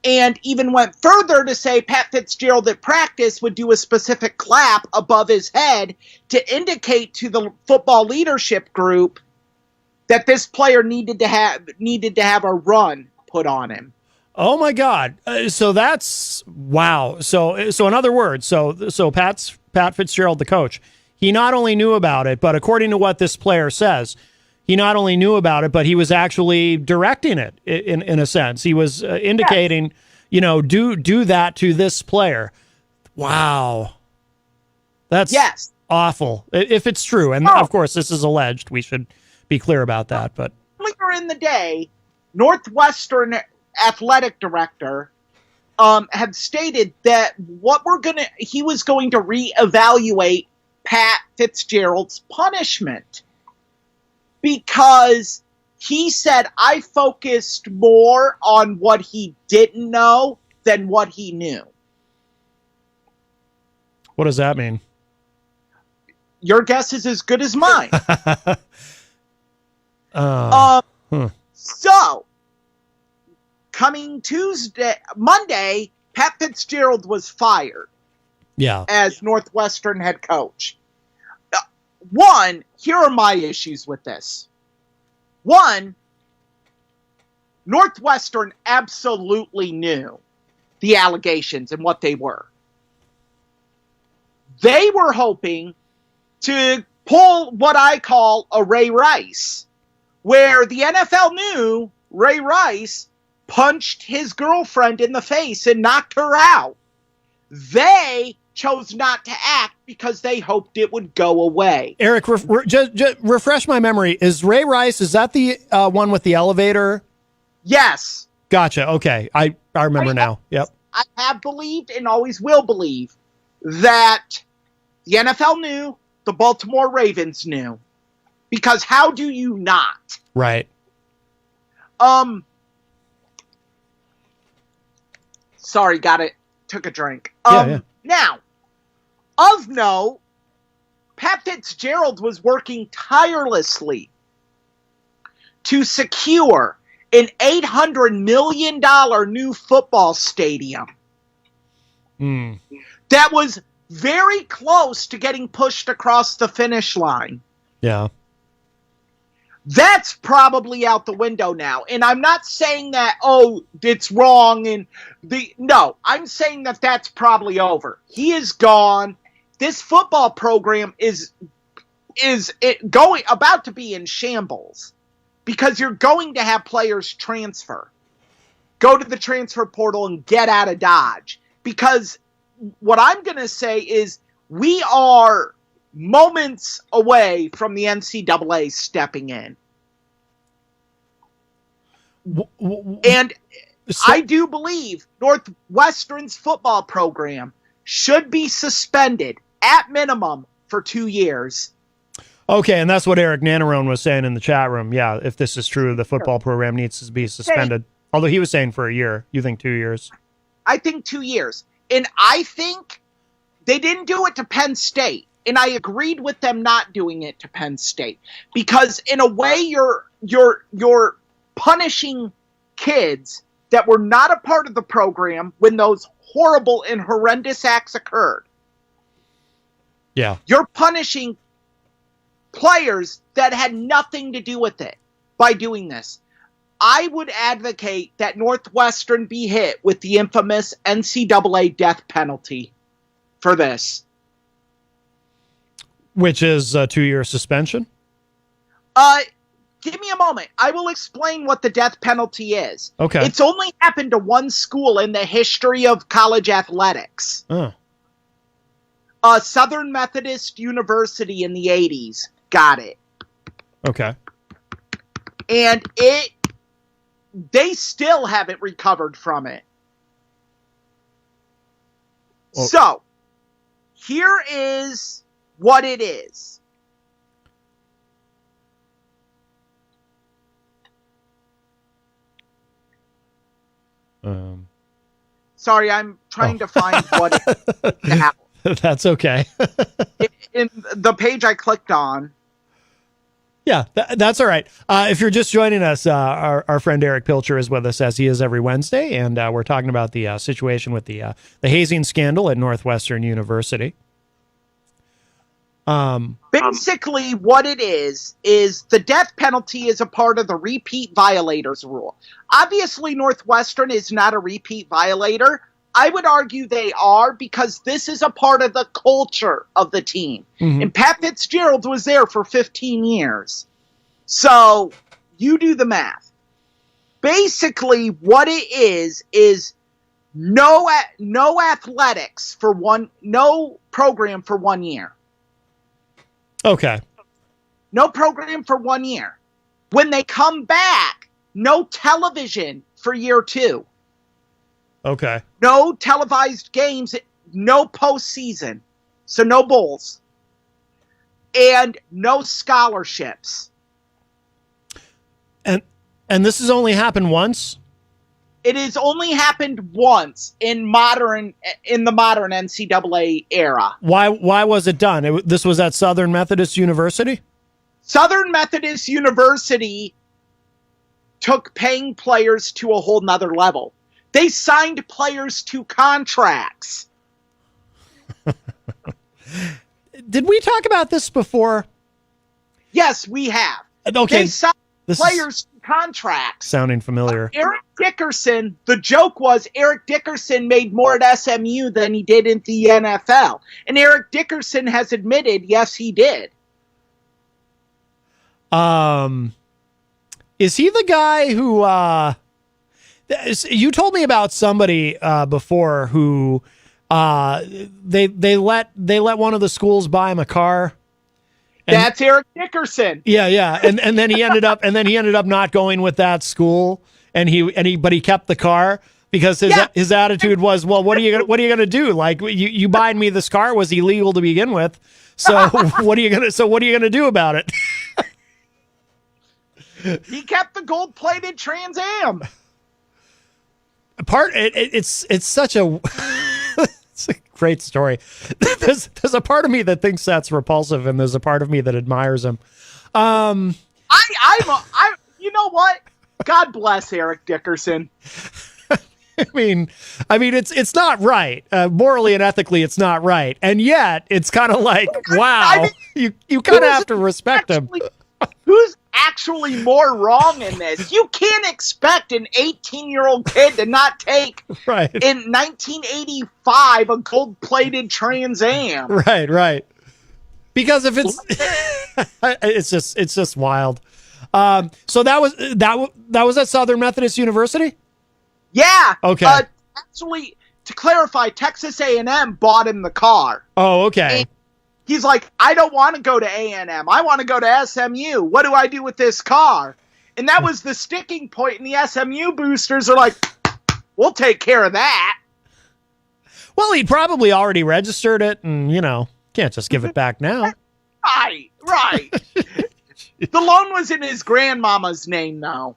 And even went further to say Pat Fitzgerald at practice would do a specific clap above his head to indicate to the football leadership group that this player needed to have a run put on him. Oh my God! So that's wow. So in other words, so Pat Fitzgerald, the coach, he not only knew about it, but according to what this player says, he not only knew about it, but he was actually directing it in a sense. He was indicating, do that to this player. Wow, that's awful if it's true. And of course, this is alleged. We should be clear about that. But earlier in the day, Northwestern athletic director had stated that he was going to reevaluate Pat Fitzgerald's punishment because he said, I focused more on what he didn't know than what he knew. What does that mean? Your guess is as good as mine. So, coming Monday, Pat Fitzgerald was fired. Yeah. As Northwestern head coach. One, here are my issues with this. One, Northwestern absolutely knew the allegations and what they were. They were hoping to pull what I call a Ray Rice, where the NFL knew Ray Rice punched his girlfriend in the face and knocked her out. They chose not to act because they hoped it would go away. Eric, just refresh my memory. Is Ray Rice, is that the one with the elevator? Yes. Gotcha. Okay. I remember now. Yep. I have believed and always will believe that the NFL knew, the Baltimore Ravens knew. Because how do you not? Right. Sorry, got it. Took a drink. Yeah. Now, of note, Pat Fitzgerald was working tirelessly to secure an $800 million new football stadium. That was very close to getting pushed across the finish line. Yeah. That's probably out the window now. And I'm not saying that, oh, it's wrong. No, I'm saying that that's probably over. He is gone. This football program is about to be in shambles because you're going to have players transfer. Go to the transfer portal and get out of Dodge. Because what I'm going to say is we are moments away from the NCAA stepping in. And I do believe Northwestern's football program should be suspended at minimum for 2 years. Okay, and that's what Eric Nannerone was saying in the chat room. Yeah, if this is true, the football program needs to be suspended. Although he was saying for a year. You think 2 years? I think 2 years. And I think they didn't do it to Penn State. And I agreed with them not doing it to Penn State. Because in a way you're punishing kids that were not a part of the program when those horrible and horrendous acts occurred. Yeah. You're punishing players that had nothing to do with it by doing this. I would advocate that Northwestern be hit with the infamous NCAA death penalty for this. Which is a 2-year suspension? Give me a moment. I will explain what the death penalty is. Okay. It's only happened to one school in the history of college athletics. Oh. Southern Methodist University in the 80s got it. Okay. And they still haven't recovered from it. Well, so, here is what it is. Sorry, I'm trying to find what it is now. That's okay. In the page I clicked on. Yeah, that's all right. If you're just joining us, our friend Eric Pilcher is with us, as he is every Wednesday, and we're talking about the situation with the hazing scandal at Northwestern University. Basically, what it is the death penalty is a part of the repeat violators rule. Obviously, Northwestern is not a repeat violator. I would argue they are because this is a part of the culture of the team. Mm-hmm. And Pat Fitzgerald was there for 15 years. So you do the math. Basically, what it is no athletics for no program for 1 year. Okay. No program for 1 year. When they come back, no television for year 2. Okay. No televised games, no postseason. So no bowls. And no scholarships. And this has only happened once? It has only happened once in the modern NCAA era. Why was it done? This was at Southern Methodist University? Southern Methodist University took paying players to a whole nother level. They signed players to contracts. Did we talk about this before? Yes, we have. Okay. They signed players to contracts. Sounding familiar. Eric Dickerson, the joke was Eric Dickerson made more at SMU than he did in the NFL. And Eric Dickerson has admitted, yes, he did. Is he the guy who, you told me about somebody before who they let one of the schools buy him a car. That's Eric Dickerson. Yeah, and then he ended up not going with that school, but he kept the car because his attitude was, well, what are you gonna do? Like you buying me this car was illegal to begin with, so what are you gonna do about it? He kept the gold-plated Trans Am. It's such a it's a great story. There's a part of me that thinks that's repulsive, and there's a part of me that admires him. You know what? God bless Eric Dickerson. I mean, it's not right. Morally and ethically, it's not right, and yet it's kind of like, wow, you kind of have to respect him. Who's actually more wrong in this. You can't expect an 18-year-old kid to not take, Right. in 1985, a gold-plated Trans Am. Right. Because if it's it's just wild. So that was at Southern Methodist University? Yeah. Okay. Actually, to clarify, Texas A&M bought him the car. Oh, okay. And he's like, I don't want to go to A&M. I want to go to SMU. What do I do with this car? And that was the sticking point. And the SMU boosters are like, we'll take care of that. Well, he'd probably already registered it, and can't just give it back now. Right. The loan was in his grandmama's name, though.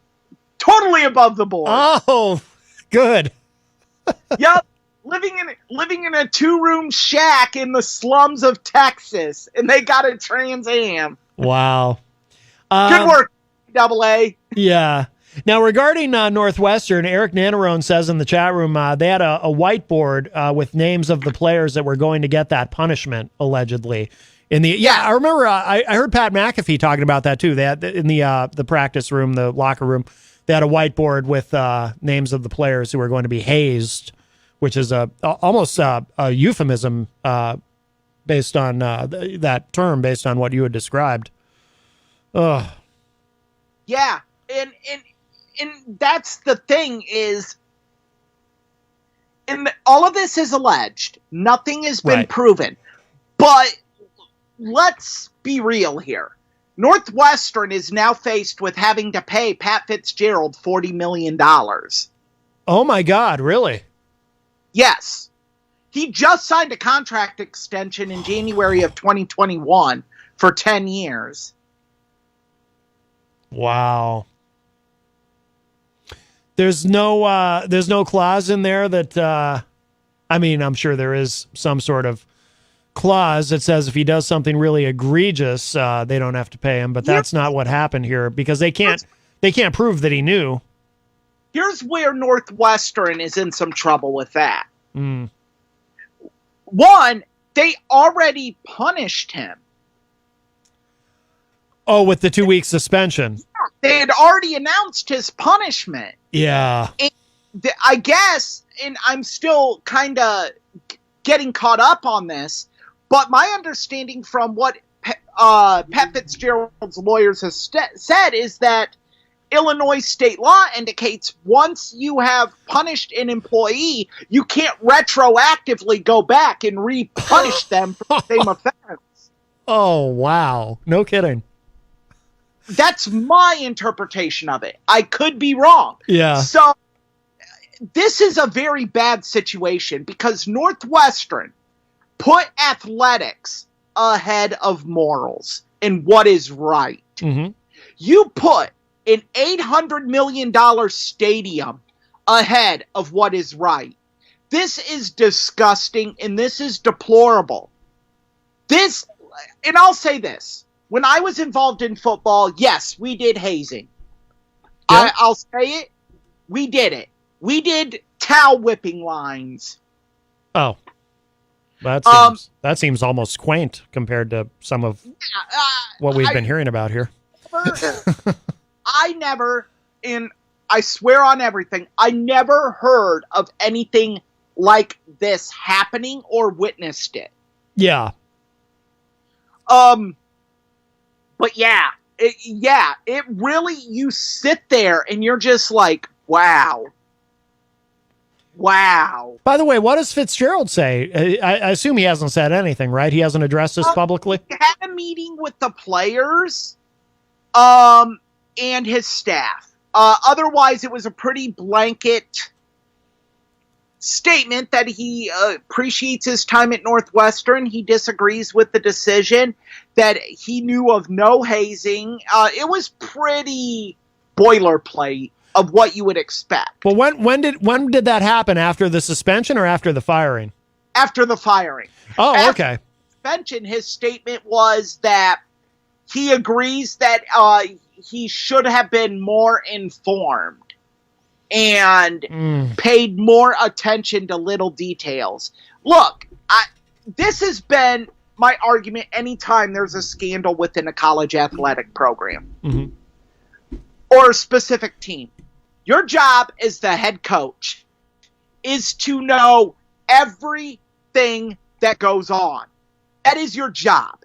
Totally above the board. Oh, good. Yep. Living in a 2-room shack in the slums of Texas, and they got a Trans Am. Wow. Good work, AA. Yeah. Now, regarding Northwestern, Eric Nannerone says in the chat room they had a whiteboard with names of the players that were going to get that punishment, allegedly. I remember I heard Pat McAfee talking about that too. They had in the practice room, the locker room, they had a whiteboard with names of the players who were going to be hazed, which is almost a euphemism based on that term, based on what you had described. Ugh. Yeah, and that's the thing is, all of this is alleged. Nothing has been proven. But let's be real here. Northwestern is now faced with having to pay Pat Fitzgerald $40 million. Oh, my God, really? Yes. He just signed a contract extension in January of 2021 for 10 years. Wow. There's no clause in there that, I'm sure there is some sort of clause that says if he does something really egregious, they don't have to pay him, but that's not what happened here because they can't prove that he knew. Here's where Northwestern is in some trouble with that. Mm. One, they already punished him. Oh, with the 2-week suspension. They had already announced his punishment. Yeah. And I guess, and I'm still kind of getting caught up on this, but my understanding from what Pat Fitzgerald's lawyers have said is that Illinois state law indicates once you have punished an employee, you can't retroactively go back and re-punish them for the same offense. Oh, wow. No kidding. That's my interpretation of it. I could be wrong. Yeah. So this is a very bad situation because Northwestern put athletics ahead of morals and what is right. Mm-hmm. You put an $800 million stadium ahead of what is right. This is disgusting and this is deplorable. And I'll say this. When I was involved in football, yes, we did hazing. Yep. I'll say it. We did it. We did towel whipping lines. Oh. That seems almost quaint compared to some of what we've been hearing about here. I never, and I swear on everything, I never heard of anything like this happening or witnessed it. Yeah. But it really, you sit there and you're just like, wow. By the way, what does Fitzgerald say? I assume he hasn't said anything, right? He hasn't addressed this publicly? He had a meeting with the players and his staff. Otherwise, it was a pretty blanket statement that he appreciates his time at Northwestern. He disagrees with the decision, that he knew of no hazing. It was pretty boilerplate of what you would expect. But when did that happen? After the suspension or after the firing? After the firing. Oh, after okay. The suspension, his statement was that he agrees that he should have been more informed and paid more attention to little details. Look, this has been my argument anytime there's a scandal within a college athletic program. Mm-hmm. or a specific team. Your job as the head coach is to know everything that goes on. That is your job.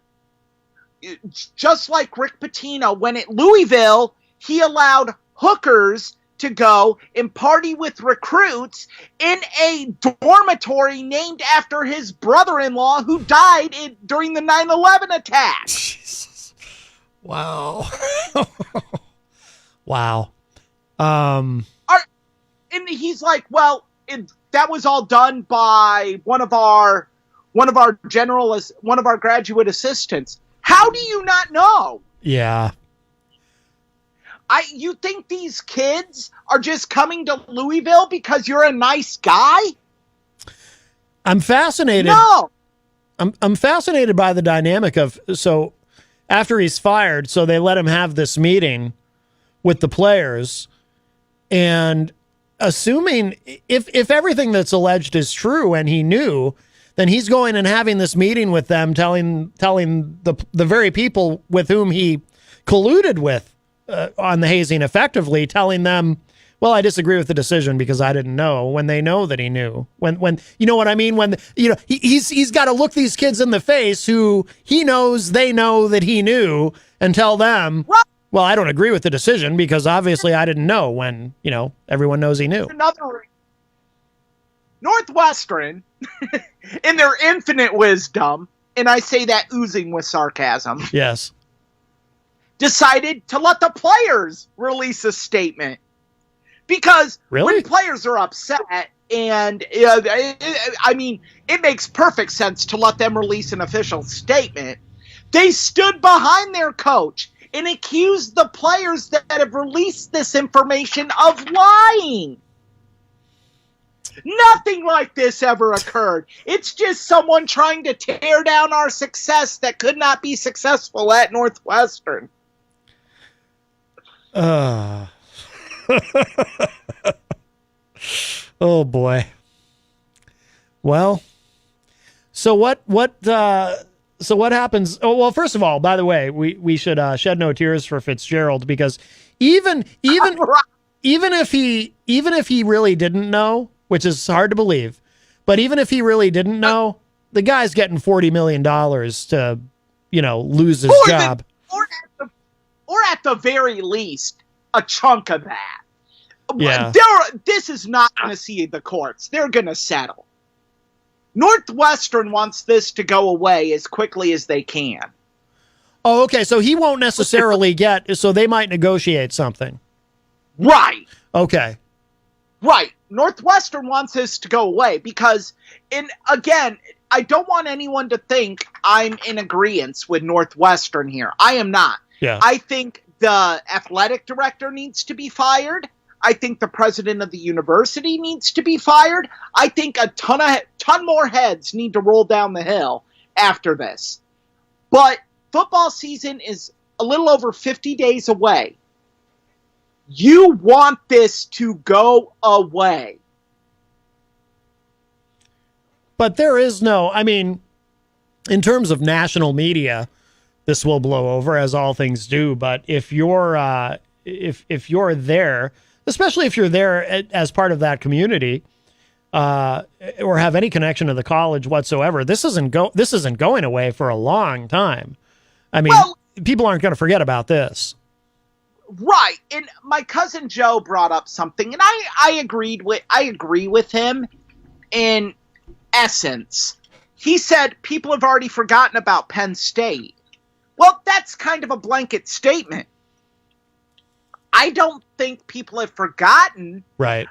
Just like Rick Pitino, when at Louisville, he allowed hookers to go and party with recruits in a dormitory named after his brother-in-law who died during the 9/11 attack. Jesus. Wow. Wow. And he's like, well, that was all done by one of our graduate assistants. How do you not know? Yeah. You think these kids are just coming to Louisville because you're a nice guy? I'm fascinated. No. I'm fascinated by the dynamic of, so after he's fired, so they let him have this meeting with the players, and assuming if everything that's alleged is true and he knew, then he's going and having this meeting with them, telling the very people with whom he colluded with on the hazing, effectively telling them, well, I disagree with the decision because I didn't know, when they know that he knew. When you know what I mean? When, you know, he's got to look these kids in the face who he knows they know that he knew, and tell them, well, I don't agree with the decision because obviously I didn't know, when, you know, everyone knows he knew. Northwestern, in their infinite wisdom, and I say that oozing with sarcasm. Yes. Decided to let the players release a statement. Because when players are upset, and I mean, it makes perfect sense to let them release an official statement. They stood behind their coach and accused the players that have released this information of lying. Nothing like this ever occurred. It's just someone trying to tear down our success that could not be successful at Northwestern. Oh boy. Well, so what happens? Oh, well, first of all, by the way, we should shed no tears for Fitzgerald, because even if he really didn't know, which is hard to believe, but even if he really didn't know, the guy's getting $40 million to, you know, lose his job. Or at the very least, a chunk of that. Yeah. This is not going to see the courts. They're going to settle. Northwestern wants this to go away as quickly as they can. Oh, okay. So he won't necessarily so they might negotiate something. Right. Okay. Right. Northwestern wants this to go away because, again, I don't want anyone to think I'm in agreement with Northwestern here. I am not. Yeah. I think the athletic director needs to be fired. I think the president of the university needs to be fired. I think a ton more heads need to roll down the hill after this. But football season is a little over 50 days away. You want this to go away. But there is no, I mean, in terms of national media, this will blow over, as all things do. But if you're if you're there, especially if you're there as part of that community, or have any connection to the college whatsoever, this isn't going away for a long time. I mean, people aren't going to forget about this. Right. And my cousin Joe brought up something, and I agree with him in essence. He said people have already forgotten about Penn State. Well, that's kind of a blanket statement. I don't think people have forgotten. Right.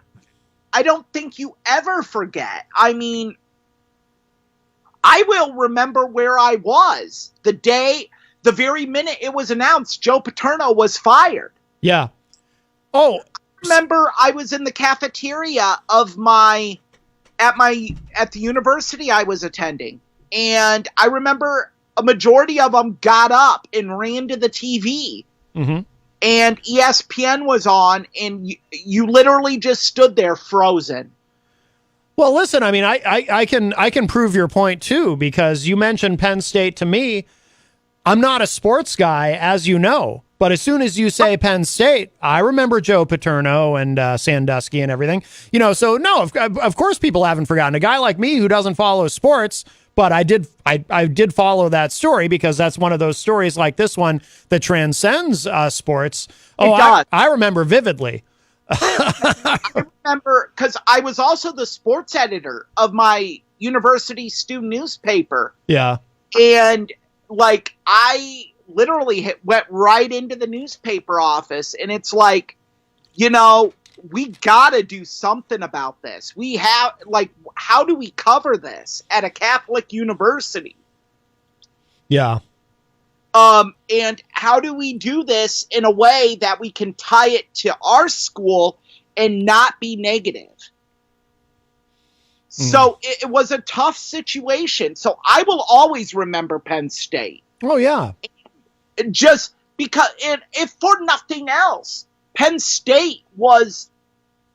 I don't think you ever forget. I mean, I will remember where I was the very minute it was announced Joe Paterno was fired. Yeah. Oh, I remember I was in the cafeteria of at the university I was attending, and I remember a majority of them got up and ran to the TV. Mm-hmm. And ESPN was on, and you literally just stood there frozen. Well, listen, I mean, I can prove your point too, because you mentioned Penn State to me. I'm not a sports guy, as you know, But as soon as you say Penn State, I remember Joe Paterno and Sandusky and everything. So no, of course people haven't forgotten. A guy like me who doesn't follow sports, but I did follow that story because that's one of those stories like this one that transcends sports. I remember vividly. I remember because I was also the sports editor of my university student newspaper. Yeah. And like, I literally went right into the newspaper office, and it's like, we gotta do something about this. We have, like, how do we cover this at a Catholic university? Yeah. And how do we do this in a way that we can tie it to our school and not be negative? So it was a tough situation. So I will always remember Penn State. Oh, yeah. Just because, if for nothing else, Penn State was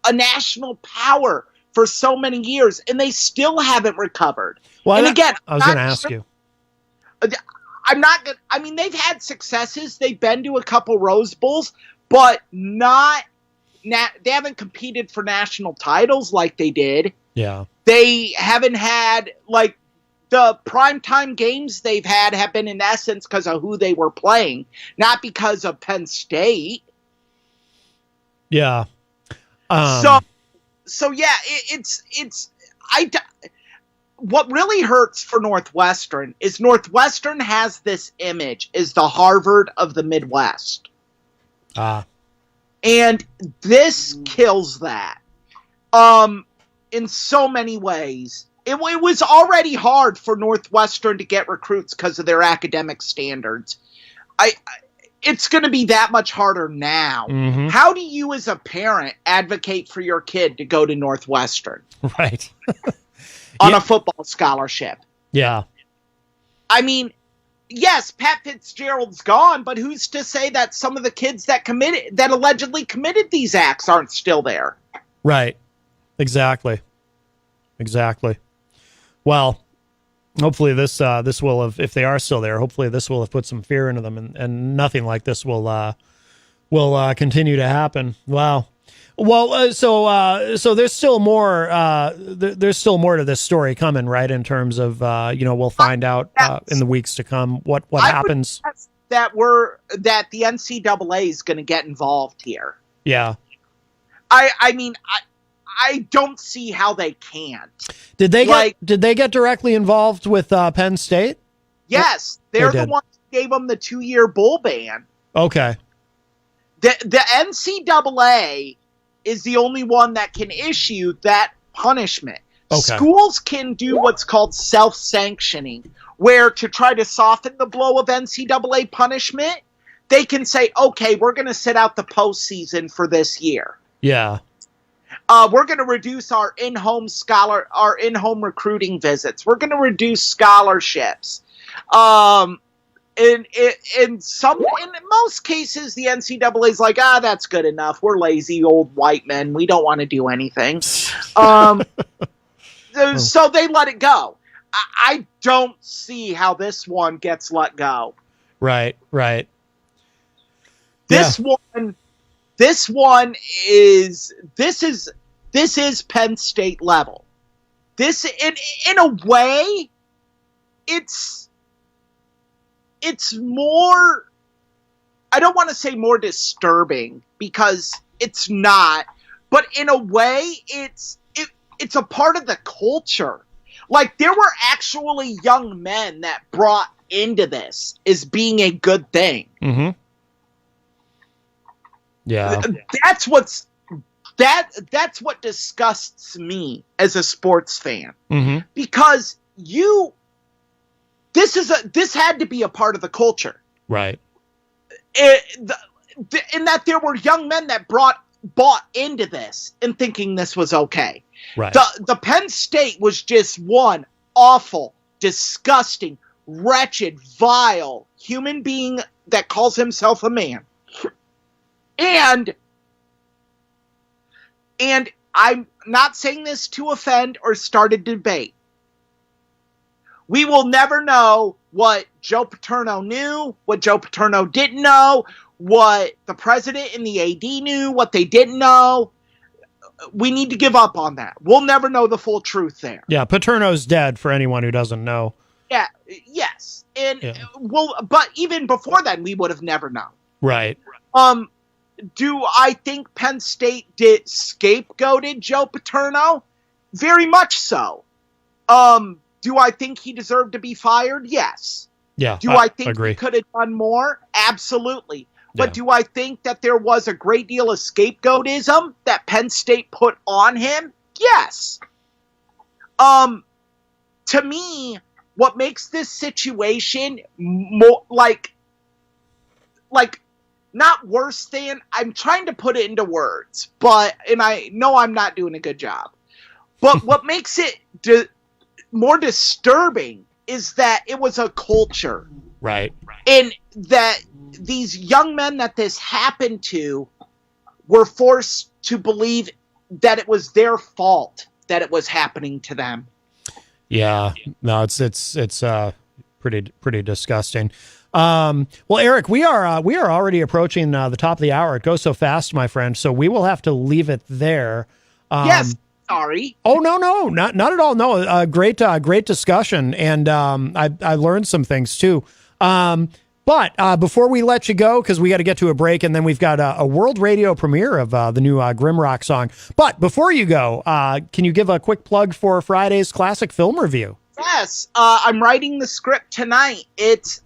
a national power for so many years, and they still haven't recovered. Well, and again, I was going to ask you. I'm not going to, I mean, they've had successes. They've been to a couple Rose Bowls, but they haven't competed for national titles like they did. Yeah. They haven't had, like, the primetime games they've had have been in essence because of who they were playing, not because of Penn State. Yeah. So yeah, what really hurts for Northwestern is Northwestern has this image as the Harvard of the Midwest. And this kills that. In so many ways. It was already hard for Northwestern to get recruits because of their academic standards. It's going to be that much harder now. Mm-hmm. How do you as a parent advocate for your kid to go to Northwestern? Right. On a football scholarship? Yeah. I mean, yes, Pat Fitzgerald's gone, but who's to say that some of the kids that allegedly committed these acts aren't still there? Right. Exactly. Well, hopefully this will have, if they are still there, hopefully this will have put some fear into them, and nothing like this will continue to happen. Wow. Well, so there's still more. There's still more to this story coming, right? In terms of we'll find out in the weeks to come what happens. That the NCAA is going to get involved here. Yeah. I mean, I don't see how they can't. Did they get directly involved with Penn State? Yes, they're the ones who gave them the 2-year bowl ban. Okay. The NCAA is the only one that can issue that punishment. Okay. Schools can do what's called self-sanctioning, where to try to soften the blow of NCAA punishment, they can say, okay, we're going to sit out the postseason for this year. Yeah. We're going to reduce our in-home recruiting visits. We're going to reduce scholarships. In most cases, the NCAA is like, that's good enough. We're lazy old white men. We don't want to do anything. So they let it go. I don't see how this one gets let go. Right. This one is Penn State level. This in a way, it's more, I don't want to say more disturbing because it's not, but in a way it's a part of the culture. Like, there were actually young men that brought into this as being a good thing. Mm-hmm. Yeah. That's what disgusts me as a sports fan. Mm-hmm. Because this had to be a part of the culture. Right. In that there were young men that bought into this and thinking this was okay. Right. The Penn State was just one awful, disgusting, wretched, vile human being that calls himself a man. And I'm not saying this to offend or start a debate. We will never know what Joe Paterno knew, what Joe Paterno didn't know, what the president and the AD knew, what they didn't know. We need to give up on that. We'll never know the full truth there. Yeah, Paterno's dead for anyone who doesn't know. Yeah, yes. And but even before then, we would have never known. Right. Do I think Penn State scapegoated Joe Paterno? Very much so. Do I think he deserved to be fired? Yes. Yeah. Do I think agree. he could have done more? Absolutely. But do I think that there was a great deal of scapegoatism that Penn State put on him? Yes. To me, what makes this situation more like not worse than, I'm trying to put it into words, and I know I'm not doing a good job. But what makes it more disturbing is that it was a culture. Right. And that these young men that this happened to were forced to believe that it was their fault that it was happening to them. Yeah. No, it's pretty disgusting. Well, Eric, we are already approaching the top of the hour. It goes so fast, my friend. So we will have to leave it there. Yes. Sorry. Oh, no, not at all. No, great discussion. And I learned some things too. But before we let you go, because we got to get to a break, and then we've got a world radio premiere of the new Grimrock song. But before you go, can you give a quick plug for Friday's classic film review? Yes, I'm writing the script tonight.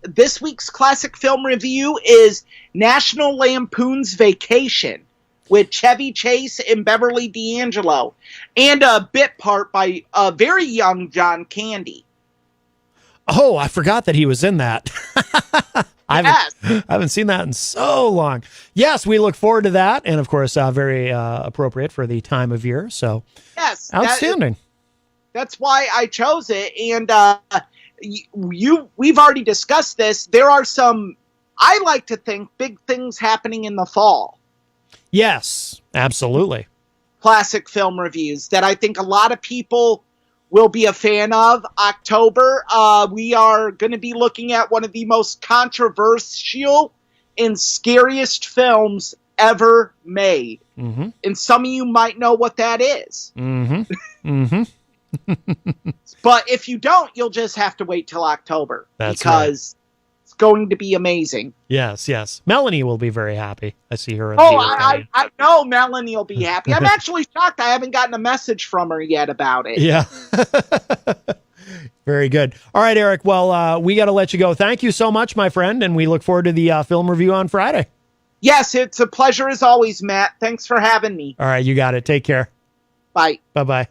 This week's classic film review is National Lampoon's Vacation with Chevy Chase and Beverly D'Angelo, and a bit part by a very young John Candy. Oh, I forgot that he was in that. I haven't seen that in so long. Yes, we look forward to that, and of course, very appropriate for the time of year. So, yes, outstanding. That's why I chose it, and we've already discussed this. There are some, I like to think, big things happening in the fall. Yes, absolutely. Classic film reviews that I think a lot of people will be a fan of. October, we are going to be looking at one of the most controversial and scariest films ever made. Mm-hmm. And some of you might know what that is. Mm-hmm. Mm-hmm. But if you don't, you'll just have to wait till October. Because it's going to be amazing. Yes. Melanie will be very happy. I see her in I know Melanie will be happy. I'm actually shocked I haven't gotten a message from her yet about it. Yeah. Very good. All right, Eric. Well, we got to let you go. Thank you so much, my friend, and we look forward to the film review on Friday. Yes, it's a pleasure as always, Matt. Thanks for having me. All right, you got it. Take care. Bye. Bye-bye.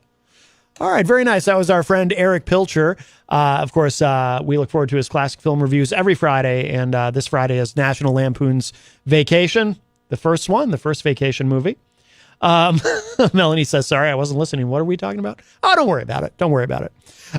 All right, very nice. That was our friend Eric Pilcher. Of course, we look forward to his classic film reviews every Friday, and this Friday is National Lampoon's Vacation, the first vacation movie. Melanie says, sorry, I wasn't listening. What are we talking about? Oh, don't worry about it.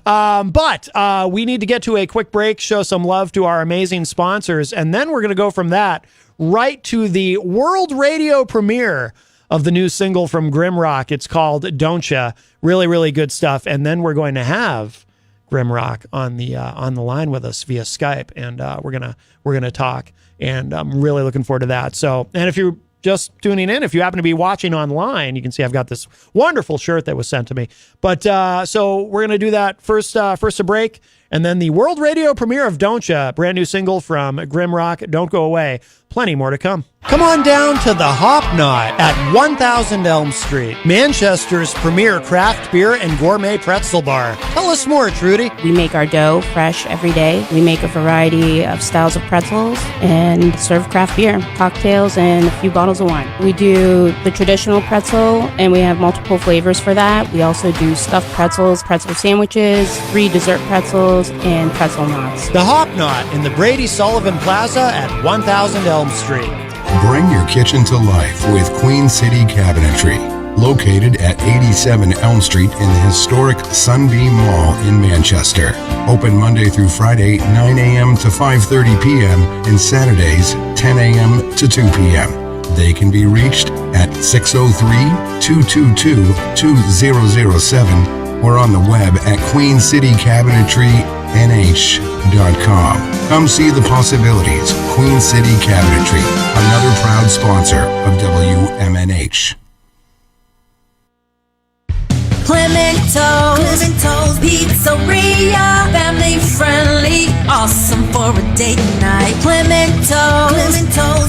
But we need to get to a quick break, show some love to our amazing sponsors, and then we're going to go from that right to the world radio premiere of the new single from Grimrock. It's called Don't Ya. Really, really good stuff. And then we're going to have Grimrock on the line with us via Skype, and we're gonna talk. And I'm really looking forward to that. So, and if you're just tuning in, if you happen to be watching online, you can see I've got this wonderful shirt that was sent to me. But so we're gonna do that first a break, and then the world radio premiere of Don't Ya, brand new single from Grimrock. Don't go away. Plenty more to come. Come on down to the Hop Knot at 1000 Elm Street, Manchester's premier craft beer and gourmet pretzel bar. Tell us more, Trudy. We make our dough fresh every day. We make a variety of styles of pretzels and serve craft beer, cocktails, and a few bottles of wine. We do the traditional pretzel, and we have multiple flavors for that. We also do stuffed pretzels, pretzel sandwiches, free dessert pretzels, and pretzel knots. The Hop Knot in the Brady Sullivan Plaza at 1000 Elm Street. Bring your kitchen to life with Queen City Cabinetry, located at 87 Elm Street in the historic Sunbeam Mall in Manchester. Open Monday through Friday, 9 a.m. to 5:30 p.m. and Saturdays, 10 a.m. to 2 p.m. They can be reached at 603-222-2007 or on the web at queencitycabinetrynh.com. Come see the possibilities. Queen City Cabinetry, another proud sponsor of WMNH. Clemento's Pizzeria, family friendly, awesome for a date night. Clemento's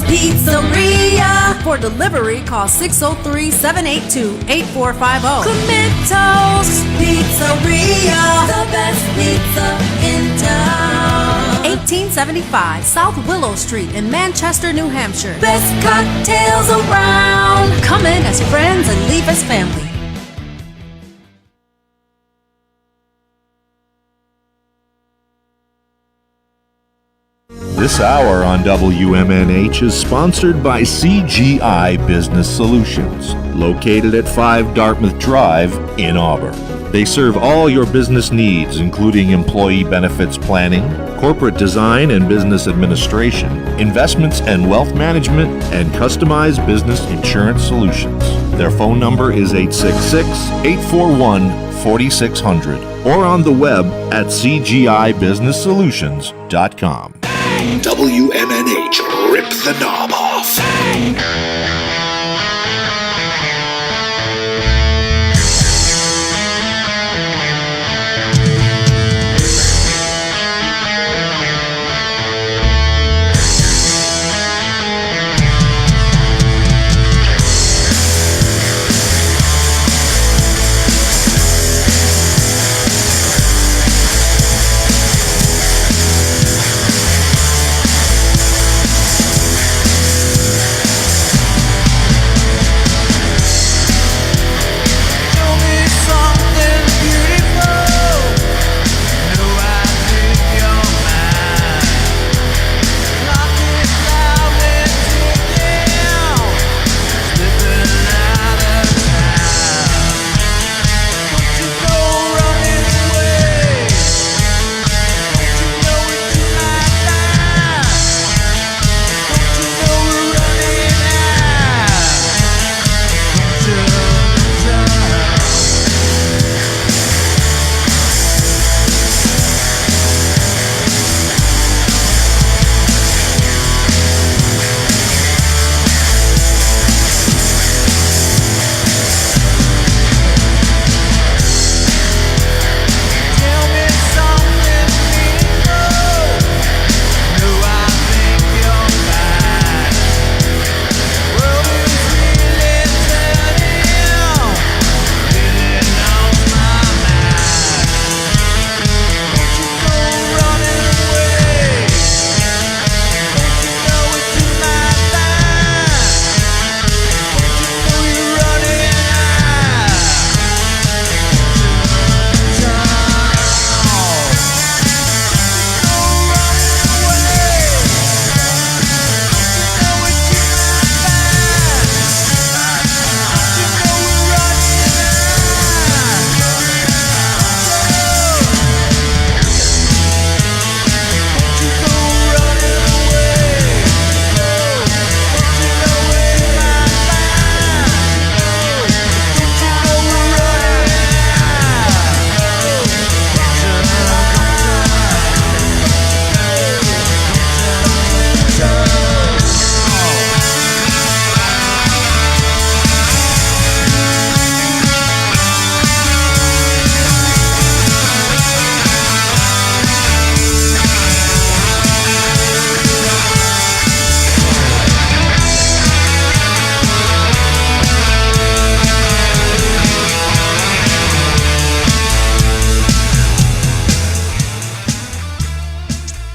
Pizzeria. For delivery, call 603-782-8450. Clemento's Pizzeria, the best pizza in town. 1875 South Willow Street in Manchester, New Hampshire. Best cocktails around. Come in as friends and leave as family. This hour on WMNH is sponsored by CGI Business Solutions, located at 5 Dartmouth Drive in Auburn. They serve all your business needs, including employee benefits planning, corporate design and business administration, investments and wealth management, and customized business insurance solutions. Their phone number is 866-841-4600 or on the web at cgibusinesssolutions.com. WMNH, rip the knob off.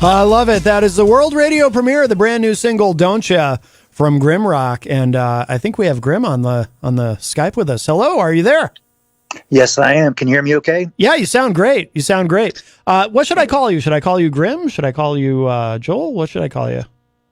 I love it. That is the world radio premiere of the brand new single "Don't Ya" from Grimrock, and I think we have Grim on the Skype with us. Hello, are you there? Yes, I am. Can you hear me okay? Yeah, you sound great. You sound great. What should I call you? Should I call you Grim? Should I call you Joel? What should I call you?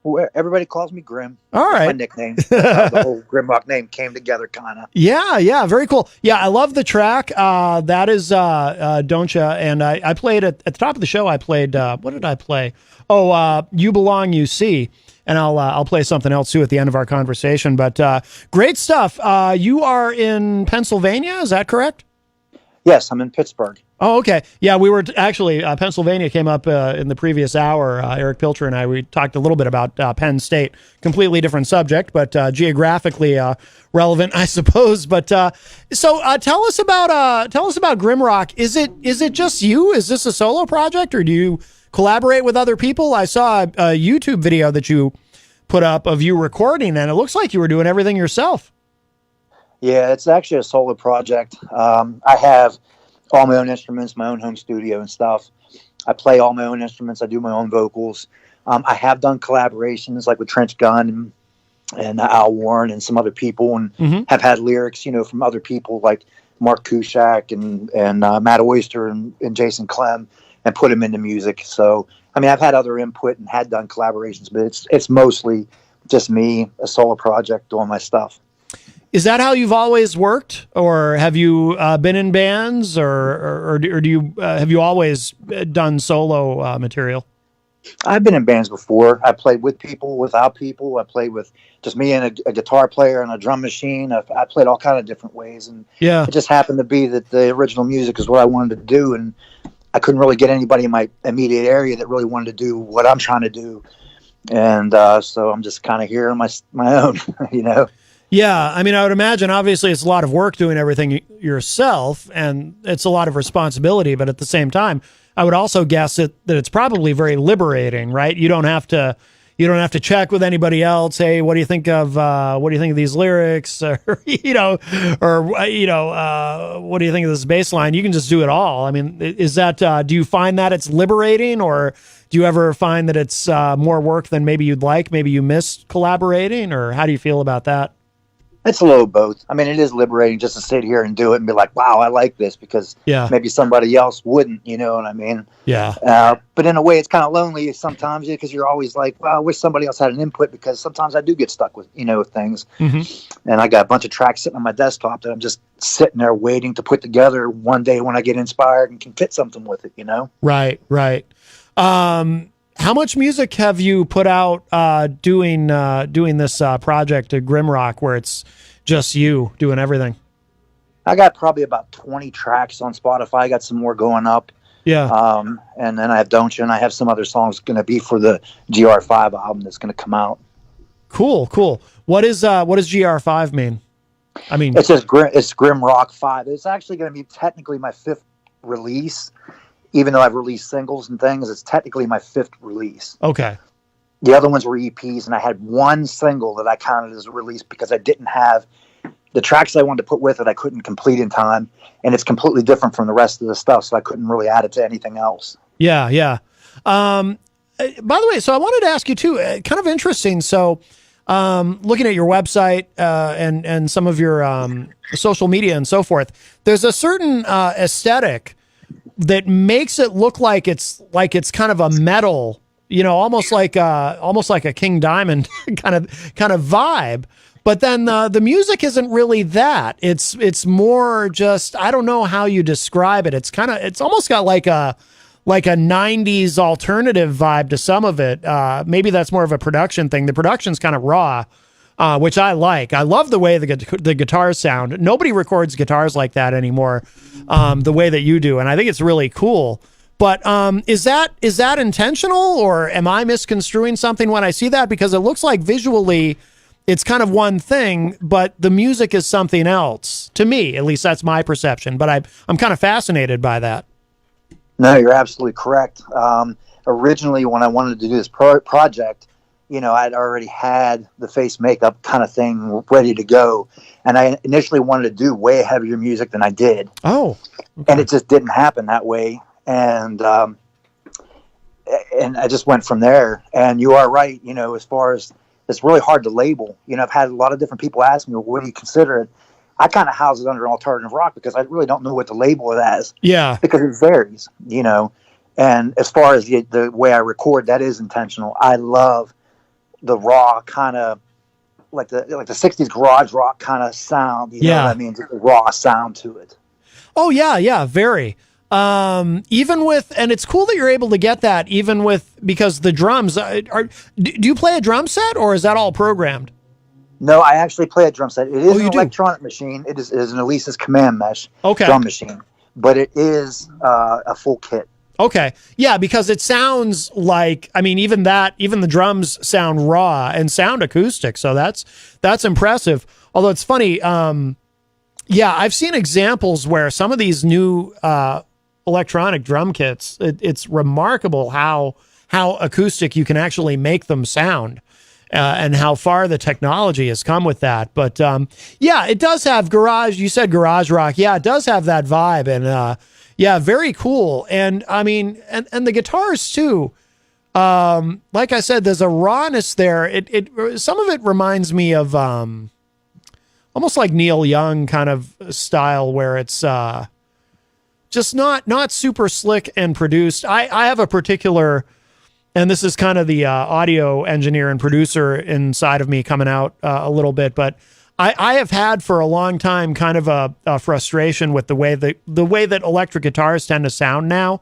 Well, everybody calls me Grim. All right. That's my nickname. That's how the whole Grimrock name came together, kind of. Yeah, very cool. Yeah, I love the track. That is Don't Ya, and I played at the top of the show. I played what did I play? Oh, You Belong, You See. And I'll play something else too at the end of our conversation. But great stuff. You are in Pennsylvania, is that correct? Yes, I'm in Pittsburgh. Oh, okay. Yeah, we were actually, Pennsylvania came up in the previous hour. Eric Pilcher and I, we talked a little bit about Penn State. Completely different subject, but geographically relevant, I suppose. But so tell us about Grimrock. Is it just you? Is this a solo project, or do you collaborate with other people? I saw a YouTube video that you put up of you recording, and it looks like you were doing everything yourself. Yeah, it's actually a solo project. I have all my own instruments, my own home studio and stuff. I play all my own instruments. I do my own vocals. I have done collaborations like with Trench Gunn and Al Warren and some other people, and have had lyrics, from other people like Mark Kushak and Matt Oyster and Jason Clem, and put them into music. So, I mean, I've had other input and had done collaborations, but it's mostly just me, a solo project, doing my stuff. Is that how you've always worked, or have you been in bands, or do you have you always done solo material? I've been in bands before. I played with people, without people. I played with just me and a guitar player and a drum machine. I played all kind of different ways, and it just happened to be that the original music is what I wanted to do, and I couldn't really get anybody in my immediate area that really wanted to do what I'm trying to do, and so I'm just kind of here on my own, Yeah, I mean, I would imagine, obviously, it's a lot of work doing everything yourself, and it's a lot of responsibility, but at the same time, I would also guess that it's probably very liberating, right? You don't have to check with anybody else. Hey, what do you think of these lyrics, or what do you think of this bass line? You can just do it all. I mean, is that do you find that it's liberating, or do you ever find that it's more work than maybe you'd like? Maybe you miss collaborating, or how do you feel about that? It's a little of both. I mean, it is liberating just to sit here and do it and be like, wow, I like this, because maybe somebody else wouldn't, you know what I mean? Yeah. But in a way, it's kind of lonely sometimes, because you're always like, well, I wish somebody else had an input, because sometimes I do get stuck with, with things. Mm-hmm. And I got a bunch of tracks sitting on my desktop that I'm just sitting there waiting to put together one day when I get inspired and can fit something with it, Right. How much music have you put out doing this project at Grimrock, where it's just you doing everything? I got probably about 20 tracks on Spotify. I got some more going up. Yeah. And then I have Don't You, and I have some other songs going to be for the GR5 album that's going to come out. Cool. What does GR5 mean? I mean, it's just it's Grimrock 5. It's actually going to be technically my 5th release. Even though I've released singles and things, it's technically my 5th release. Okay. The other ones were EPs, and I had one single that I counted as a release because I didn't have the tracks I wanted to put with it. I couldn't complete in time, and it's completely different from the rest of the stuff, so I couldn't really add it to anything else. Yeah. By the way, so I wanted to ask you too, kind of interesting. So, looking at your website and some of your social media and so forth, there's a certain aesthetic that makes it look like it's kind of a metal, almost like a King Diamond kind of vibe. But then the music isn't really that. It's more just, I don't know how you describe it. It's almost got like a 90s alternative vibe to some of it. Maybe that's more of a production thing. The production's kind of raw, which I like. I love the way the guitars sound. Nobody records guitars like that anymore, the way that you do, and I think it's really cool. But is that intentional, or am I misconstruing something when I see that? Because it looks like visually it's kind of one thing, but the music is something else. To me, at least that's my perception. But I'm kind of fascinated by that. No, you're absolutely correct. Originally, when I wanted to do this project, I'd already had the face makeup kind of thing ready to go. And I initially wanted to do way heavier music than I did. Oh. Okay. And it just didn't happen that way. And I just went from there. And you are right, as far as it's really hard to label. I've had a lot of different people ask me, well, what do you consider it? I kind of house it under alternative rock because I really don't know what to label it as. Yeah. Because it varies, And as far as the way I record, that is intentional. I love the raw kind of like the 60s garage rock kind of sound. You know what I mean? Just a raw sound to it. Oh yeah, very. Even with, and it's cool that you're able to get that even with, because the drums do you play a drum set, or is that all programmed? No, I actually play a drum set. It is an electronic machine. It is an Alesis Command Mesh drum machine. but it is a full kit. Okay. Yeah, because it sounds like, I mean, even the drums sound raw and sound acoustic. So that's impressive. Although it's funny. Yeah, I've seen examples where some of these new electronic drum kits, it's remarkable how acoustic you can actually make them sound. And how far the technology has come with that. But yeah, it does have garage. You said garage rock. Yeah, it does have that vibe. And yeah, very cool. And I mean, and the guitars too. Like I said, there's a rawness there. Some of it reminds me of almost like Neil Young kind of style, where it's just not super slick and produced. I have a particular. And this is kind of the audio engineer and producer inside of me coming out a little bit, but I have had for a long time kind of a frustration with the way that electric guitars tend to sound now,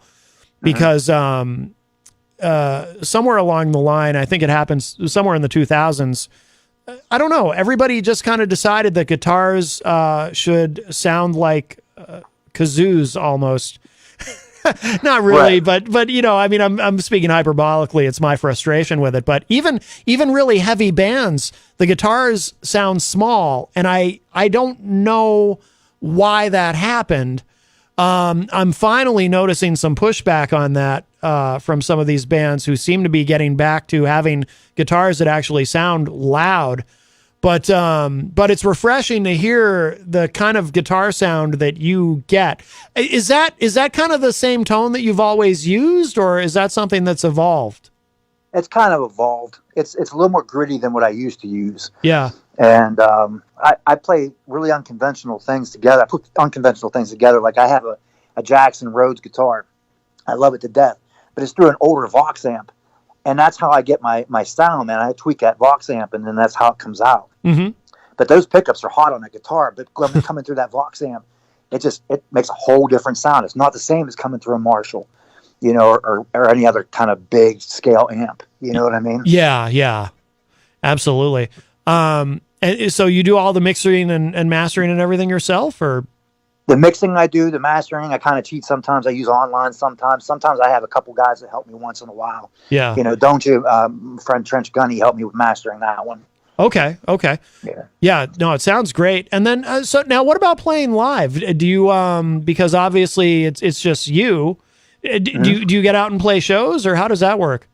because somewhere along the line, I think it happens somewhere in the 2000s. I don't know. Everybody just kind of decided that guitars should sound like kazoos almost. Not really, right. but you know, I mean, I'm speaking hyperbolically. It's my frustration with it. But even really heavy bands, the guitars sound small, and I don't know why that happened. I'm finally noticing some pushback on that from some of these bands who seem to be getting back to having guitars that actually sound loud. But it's refreshing to hear the kind of guitar sound that you get. Is that kind of the same tone that you've always used, or is that something that's evolved? It's kind of evolved. It's a little more gritty than what I used to use. Yeah. And I play really unconventional things together. I put unconventional things together. Like I have a Jackson Rhodes guitar. I love it to death, but it's through an older Vox amp. And that's how I get my sound, man. I tweak that Vox amp, and then that's how it comes out. Mm-hmm. But those pickups are hot on a guitar. But coming through that Vox amp, it makes a whole different sound. It's not the same as coming through a Marshall, you know, or any other kind of big scale amp. You know what I mean? Yeah, absolutely. And so you do all the mixing and mastering and everything yourself, or? The mixing I do, the mastering, I kind of cheat sometimes. I use online sometimes. Sometimes I have a couple guys that help me once in a while. Yeah. You know, don't you, friend Trench Gunny helped me with mastering that one. Okay. Yeah. No, it sounds great. And then, so now what about playing live? Do you, because obviously it's just you, do you get out and play shows, or how does that work?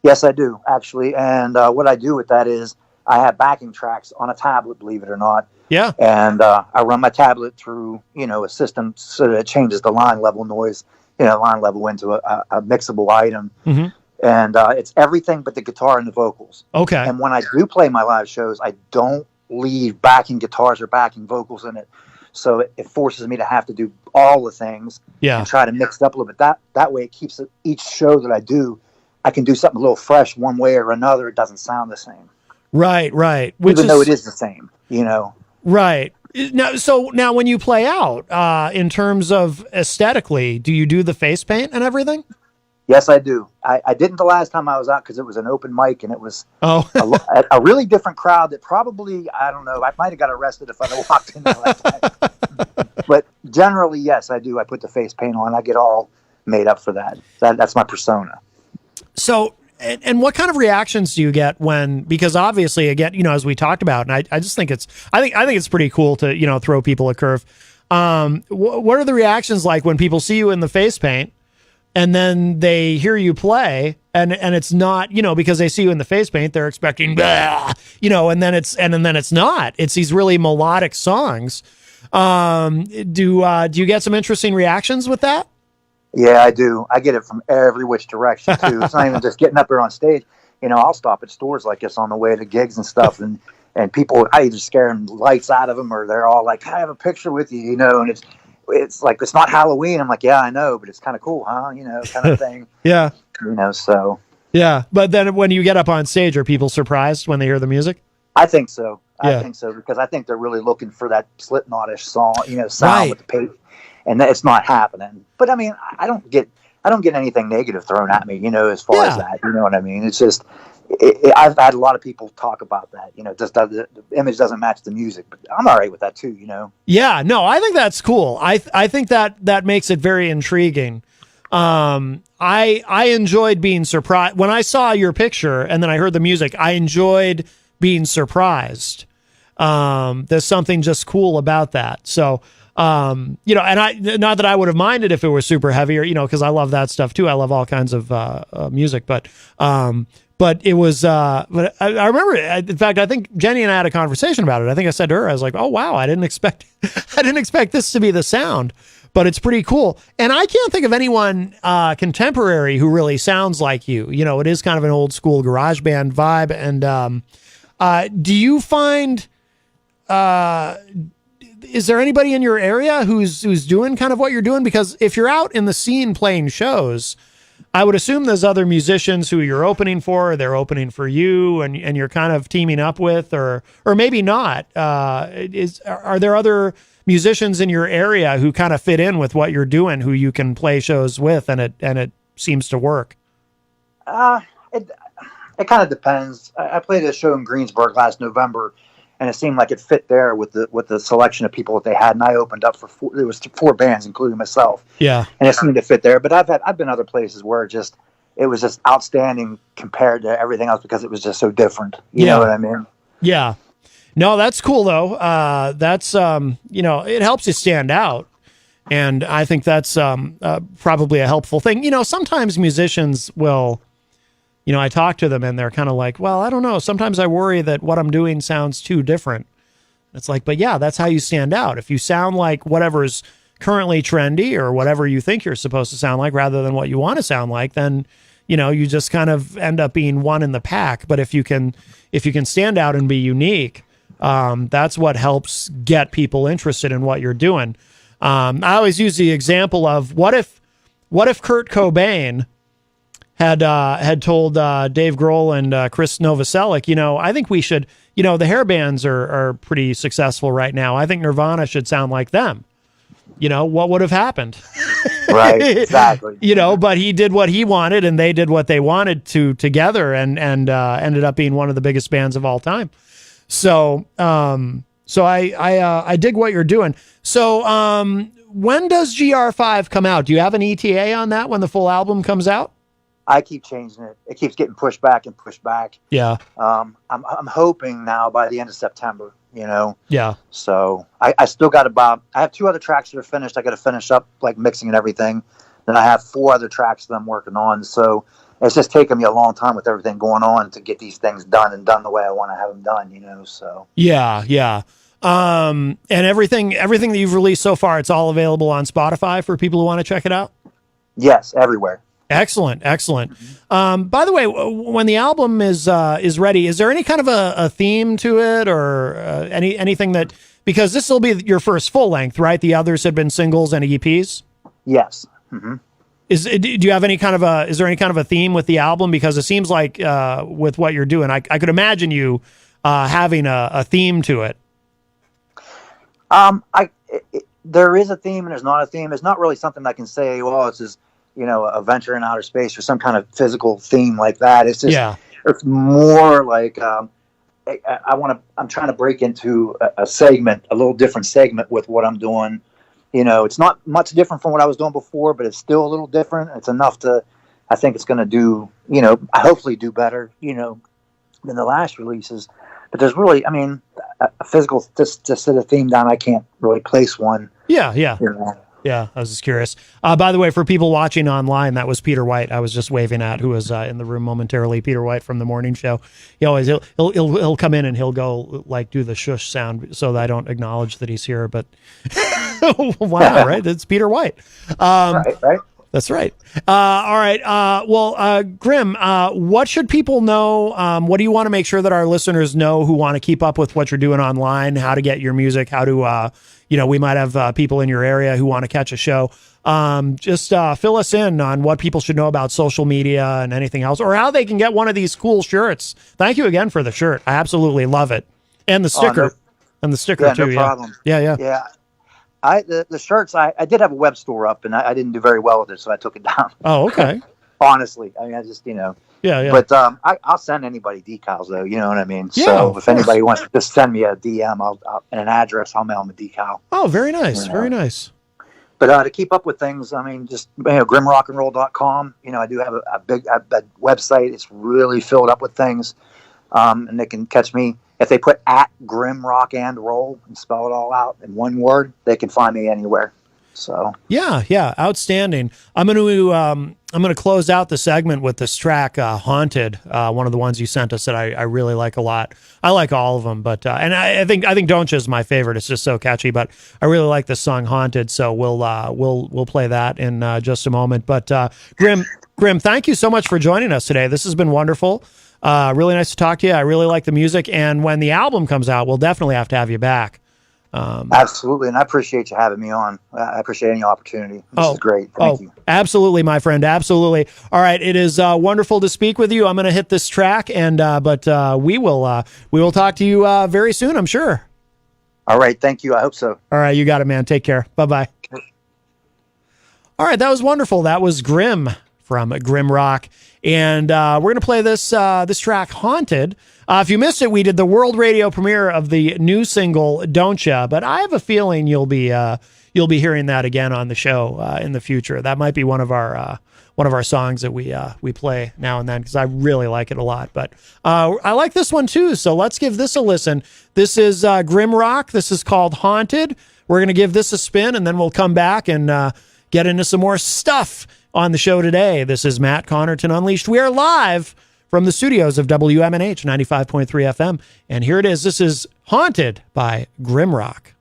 Yes, I do actually. And what I do with that is I have backing tracks on a tablet, believe it or not. Yeah. And I run my tablet through, you know, a system so that it changes the line level noise, you know, line level into a mixable item. Mm-hmm. And it's everything but the guitar and the vocals. Okay. And when I do play my live shows, I don't leave backing guitars or backing vocals in it. So it forces me to have to do all the things and try to mix it up a little bit. That way it keeps each show that I do, I can do something a little fresh one way or another. It doesn't sound the same. Right. Even though it is the same, you know. Right. Now when you play out, in terms of aesthetically, do you do the face paint and everything? Yes, I do. I didn't the last time I was out because it was an open mic and it was a really different crowd that probably, I don't know, I might have got arrested if I had walked in there like that. But generally, yes, I do. I put the face paint on. I get all made up for that. That's my persona. So, and what kind of reactions do you get because obviously, again, you know, as we talked about, and I just think I think it's pretty cool to, you know, throw people a curve. What are the reactions like when people see you in the face paint and then they hear you play and it's not, you know, because they see you in the face paint, they're expecting, you know, and then it's not, it's these really melodic songs. Do you get some interesting reactions with that? Yeah, I do. I get it from every which direction too. It's not even just getting up there on stage. You know, I'll stop at stores like this on the way to gigs and stuff, and people, I either scare them lights out of them, or they're all like, "I have a picture with you," you know. And it's like, it's not Halloween. I'm like, yeah, I know, but it's kind of cool, huh? You know, kind of thing. Yeah. You know, so. Yeah, but then when you get up on stage, are people surprised when they hear the music? I think so. I think so, because I think they're really looking for that Slipknot-ish song, you know, sound with the paint. And it's not happening. But I mean, I don't get anything negative thrown at me, you know, as far as that, you know what I mean? It's just, I've had a lot of people talk about that. Just the image doesn't match the music, but I'm all right with that too. Yeah, no, I think that's cool. I think that makes it very intriguing. I enjoyed being surprised when I saw your picture and then I heard the music. I enjoyed being surprised. There's something just cool about that. So, and not that I would have minded if it was super heavy or, cause I love that stuff too. I love all kinds of, music, but it was, but I remember, in fact, I think Jenny and I had a conversation about it. I think I said to her, I was like, oh, wow, I didn't expect this to be the sound, but it's pretty cool. And I can't think of anyone, contemporary who really sounds like you. It is kind of an old school garage band vibe. And, do you find, is there anybody in your area who's doing kind of what you're doing? Because if you're out in the scene playing shows, I would assume there's other musicians who you're opening for, or they're opening for you, and you're kind of teaming up with, or maybe not. Are there other musicians in your area who kind of fit in with what you're doing, who you can play shows with, and it seems to work? It kind of depends. I played a show in Greensburg last November, and it seemed like it fit there with the selection of people that they had. And I opened up for four bands, including myself. Yeah, and it seemed to fit there. But I've been other places where it was just outstanding compared to everything else because it was just so different. You know what I mean? Yeah. No, that's cool though. That's it helps you stand out, and I think that's probably a helpful thing. Sometimes musicians will. I talk to them and they're kind of like, well, I don't know. Sometimes I worry that what I'm doing sounds too different. It's like, but yeah, that's how you stand out. If you sound like whatever's currently trendy or whatever you think you're supposed to sound like rather than what you want to sound like, then, you just kind of end up being one in the pack. But if you can stand out and be unique, that's what helps get people interested in what you're doing. I always use the example of what if Kurt Cobain had told Dave Grohl and Chris Novoselic, I think we should, the hair bands are pretty successful right now. I think Nirvana should sound like them. What would have happened? Right, exactly. But he did what he wanted and they did what they wanted to together and ended up being one of the biggest bands of all time. So I dig what you're doing. So when does GR5 come out? Do you have an ETA on that when the full album comes out? I keep changing it. It keeps getting pushed back and pushed back. Yeah. I'm hoping now by the end of September, Yeah. So I still got I have 2 other tracks that are finished. I got to finish up like mixing and everything. Then I have 4 other tracks that I'm working on. So it's just taken me a long time with everything going on to get these things done the way I want to have them done, so. Yeah. Yeah. And everything that you've released so far, it's all available on Spotify for people who want to check it out? Yes, everywhere. Excellent. By the way, when the album is ready, is there any kind of a theme to it or anything that, because this will be your first full length, right? The others had been singles and EPs. Yes. Mm-hmm. Do you have is there any kind of a theme with the album? Because it seems like with what you're doing, I could imagine you having a theme to it. There is a theme and there's not a theme. It's not really something I can say, well, it's just, a venture in outer space or some kind of physical theme like that. It's just, It's more like, I'm trying to break into a segment, a little different segment with what I'm doing. It's not much different from what I was doing before, but it's still a little different. It's enough I think it's going to do, hopefully do better, than the last releases. But there's really, a physical, just set a theme down. I can't really place one. Yeah. Yeah, I was just curious. By the way, for people watching online, that was Peter White. I was just waving at, who was in the room momentarily. Peter White from the morning show. He'll come in and he'll go like do the shush sound so that I don't acknowledge that he's here. But wow, right? It's Peter White. Right. That's right. All right. Grim, what should people know? What do you want to make sure that our listeners know who want to keep up with what you're doing online, how to get your music, how to, we might have people in your area who want to catch a show. Just fill us in on what people should know about social media and anything else, or how they can get one of these cool shirts. Thank you again for the shirt. I absolutely love it. And the sticker. Too. No problem. Yeah. The shirts, I did have a web store up and I didn't do very well with it, so I took it down. Oh, okay. Honestly, I just, Yeah. But I'll send anybody decals though. You know what I mean? Yeah, so if anybody wants to just send me a DM and an address, I'll mail them a decal. Oh, very nice. Very nice. But to keep up with things, I mean, just grimrockandroll.com. I do have a big website. It's really filled up with things, and they can catch me if they put at Grimrock and Roll and spell it all out in one word. They can find me anywhere. So yeah, outstanding. I'm going to close out the segment with this track, "Haunted," one of the ones you sent us that I really like a lot. I like all of them, but and I think Doncha is my favorite. It's just so catchy, but I really like the song "Haunted." So we'll play that in just a moment. But Grim, thank you so much for joining us today. This has been wonderful. Really nice to talk to you. I really like the music, and when the album comes out, we'll definitely have to have you back. Absolutely, and I appreciate you having me on. I appreciate any opportunity. This is great. Thank you. Absolutely, my friend. Absolutely. All right, it is wonderful to speak with you. I'm going to hit this track, and but we will talk to you very soon, I'm sure. All right, thank you. I hope so. All right, you got it, man. Take care. Bye-bye. All right, that was wonderful. That was Grim from Grimrock, and we're going to play this track, "Haunted." If you missed it, we did the world radio premiere of the new single "Don't Ya," but I have a feeling you'll be hearing that again on the show in the future. That might be one of our songs that we play now and then because I really like it a lot. But I like this one too, so let's give this a listen. This is Grimrock. This is called "Haunted." We're going to give this a spin, and then we'll come back and get into some more stuff on the show today. This is Matt Connerton Unleashed. We are live from the studios of WMNH 95.3 FM. And here it is. This is "Haunted" by Grimrock.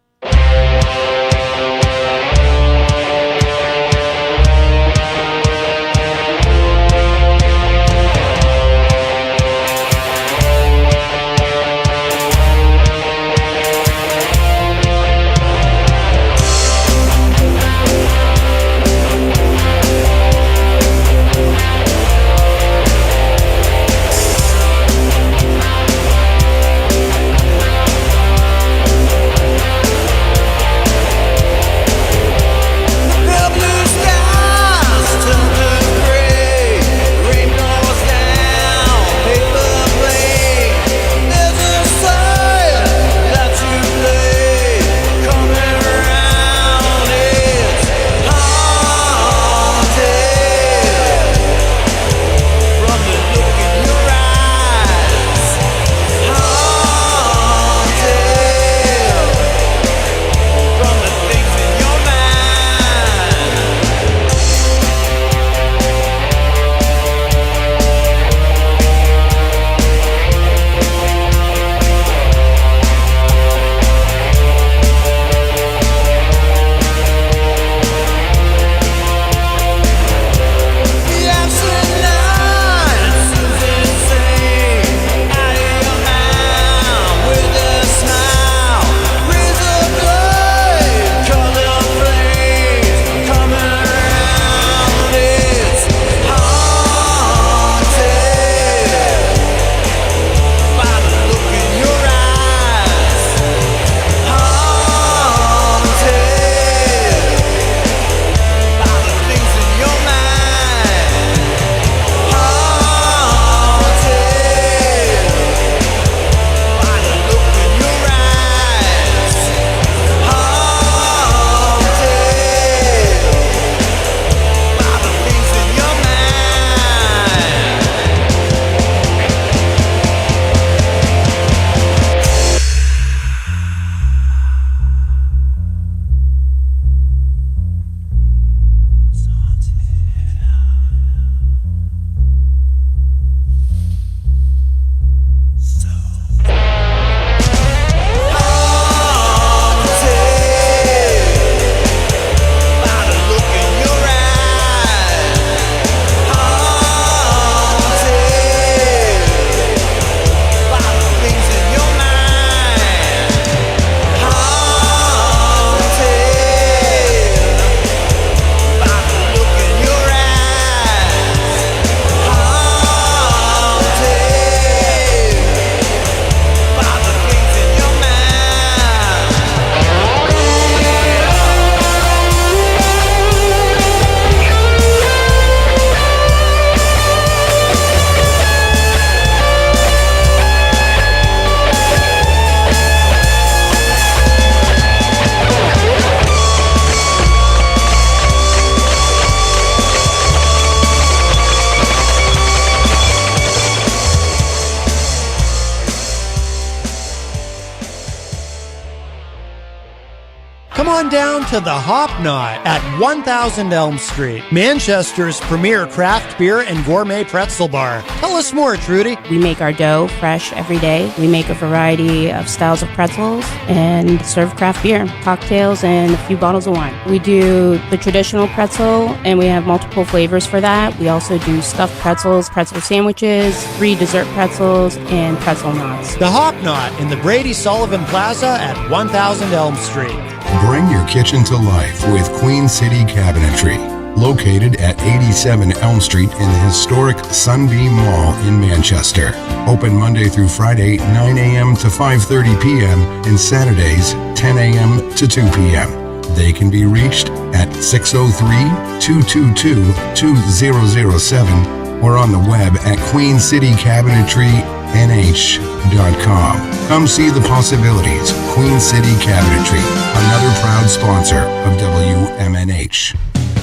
on down to the Hop Knot at 1000 Elm Street, Manchester's premier craft beer and gourmet pretzel bar. Tell us more, Trudy. We make our dough fresh every day. We make a variety of styles of pretzels and serve craft beer, cocktails, and a few bottles of wine. We do the traditional pretzel, and we have multiple flavors for that. We also do stuffed pretzels, pretzel sandwiches, free dessert pretzels, and pretzel knots. The Hop Knot in the Brady Sullivan Plaza at 1000 Elm Street. Bring your kitchen to life with Queen City Cabinetry. Located at 87 Elm Street in the historic Sunbeam Mall in Manchester. Open Monday through Friday, 9 a.m. to 5:30 p.m. and Saturdays, 10 a.m. to 2 p.m. They can be reached at 603-222-2007 or on the web at queencitycabinetrynh.com. Come see the possibilities. Queen City Cabinetry, another proud sponsor of WMNH.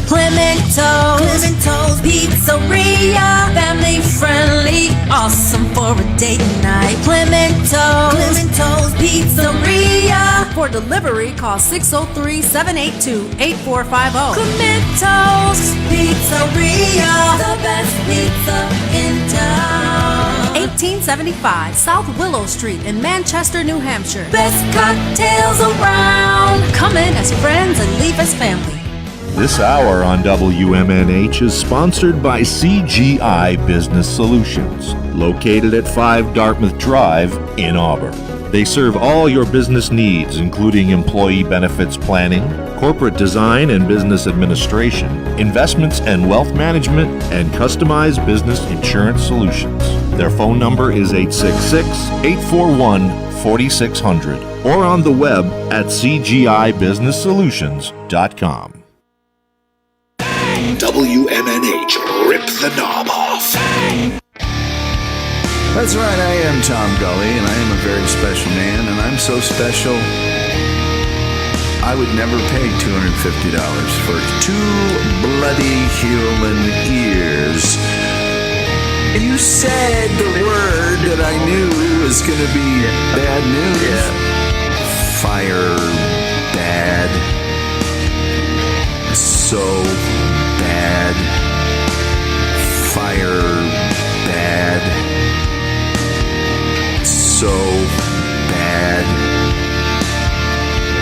Clemento's Pizzeria, family friendly, awesome for a date night. Clemento's Pizzeria. For delivery, call 603-782-8450. Clemento's Pizzeria, the best pizza in town. 1875 South Willow Street in Manchester, New Hampshire. Best cocktails around. Come in as friends and leave as family. This hour on WMNH is sponsored by CGI Business Solutions, located at 5 Dartmouth Drive in Auburn. They serve all your business needs, including employee benefits planning, corporate design and business administration, investments and wealth management, and customized business insurance solutions. Their phone number is 866-841-4600 or on the web at cgibusinesssolutions.com. WMNH, rip the knob off. That's right, I am Tom Gully, and I am a very special man, and I'm so special, I would never pay $250 for 2 bloody human ears. You said the word that I knew was going to be bad news. Yeah. Fire bad. So bad. Fire bad. So bad.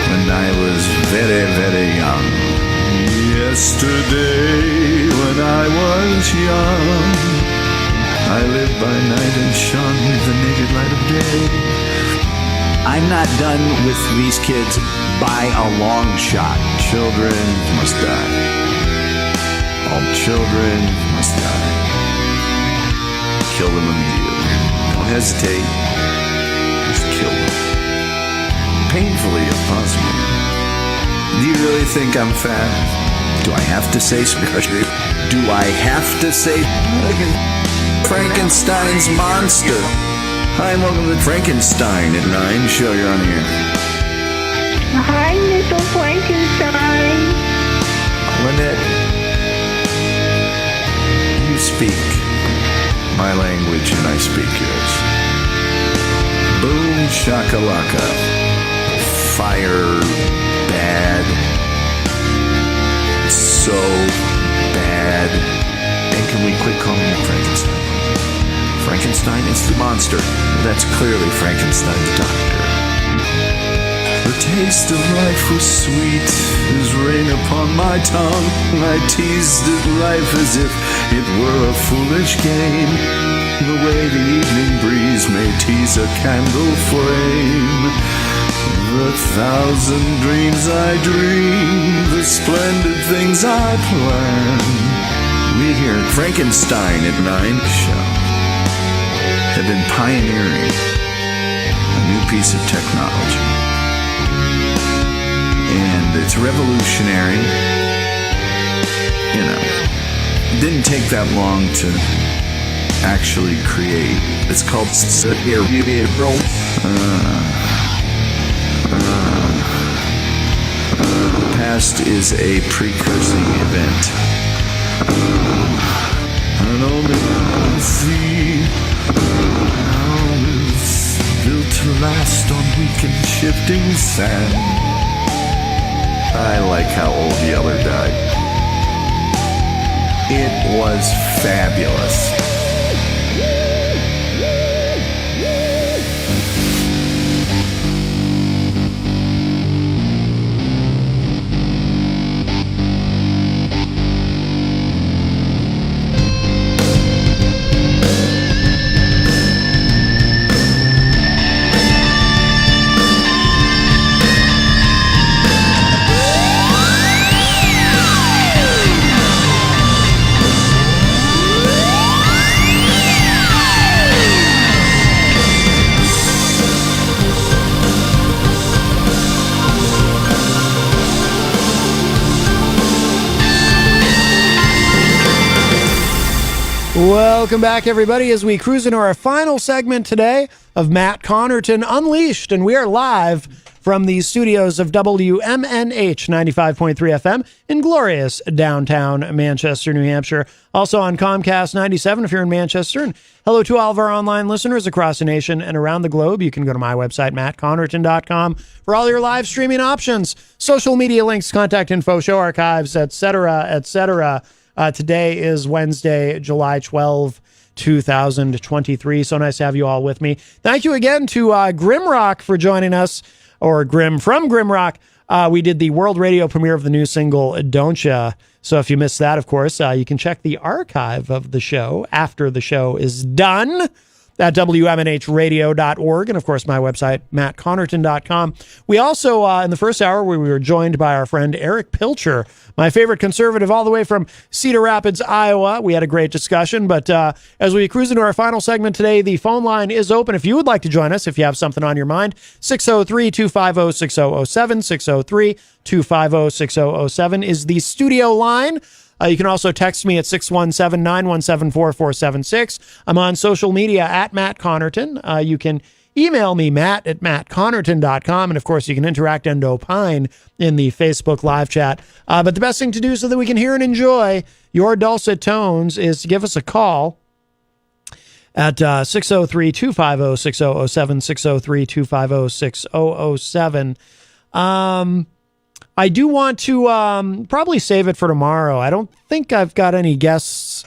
When I was very, very young. Yesterday when I was young, I lived by night and shone with the naked light of day. I'm not done with these kids by a long shot. Children must die. All children must die. Kill them immediately. Don't hesitate. Just kill them. Painfully if possible. Do you really think I'm fat? Do I have to say surgery? Do I have to say Frankenstein's monster? Hi, and welcome to Frankenstein at 9. Show you're on here. Hi, Mr. Frankenstein. Lynette, you speak my language and I speak yours. Boom shakalaka. Fire bad. So bad. And can we quit calling him Frankenstein? Frankenstein is the monster. That's clearly Frankenstein's doctor. The taste of life was sweet as rain upon my tongue. I teased at life as if it were a foolish game. The way the evening breeze may tease a candle flame. The 1,000 dreams I dream, the splendid things I plan. We here at Frankenstein at 9 show have been pioneering a new piece of technology. And it's revolutionary. You know, it didn't take that long to actually create. It's called the past is a precursing event. An old sea built to last on weak and shifting sand. I like how Old Yeller died. It was fabulous. Welcome back, everybody, as we cruise into our final segment today of Matt Connerton Unleashed, and we are live from the studios of WMNH 95.3 FM in glorious downtown Manchester, New Hampshire. Also on Comcast 97 if you're in Manchester. And hello to all of our online listeners across the nation and around the globe. You can go to my website, mattconnerton.com, for all your live streaming options, social media links, contact info, show archives, etc., etc. Today is Wednesday, July 12, 2023. So nice to have you all with me. Thank you again to Grimrock for joining us, or Grim from Grimrock. We did the world radio premiere of the new single, Don't Ya. So if you missed that, of course, you can check the archive of the show after the show is done at WMNHradio.org. And of course, my website, mattconnerton.com. We also, in the first hour, we were joined by our friend Eric Pilcher, my favorite conservative all the way from Cedar Rapids, Iowa. We had a great discussion, but as we cruise into our final segment today, the phone line is open. If you would like to join us, if you have something on your mind, 603-250-6007, 603-250-6007 is the studio line. You can also text me at 617-917-4476. I'm on social media at Matt Connerton. You can email me, matt@mattconnerton.com. And of course, you can interact and opine in the Facebook live chat. But the best thing to do so that we can hear and enjoy your dulcet tones is to give us a call at 603-250-6007, 603-250-6007. I do want to probably save it for tomorrow. I don't think I've got any guests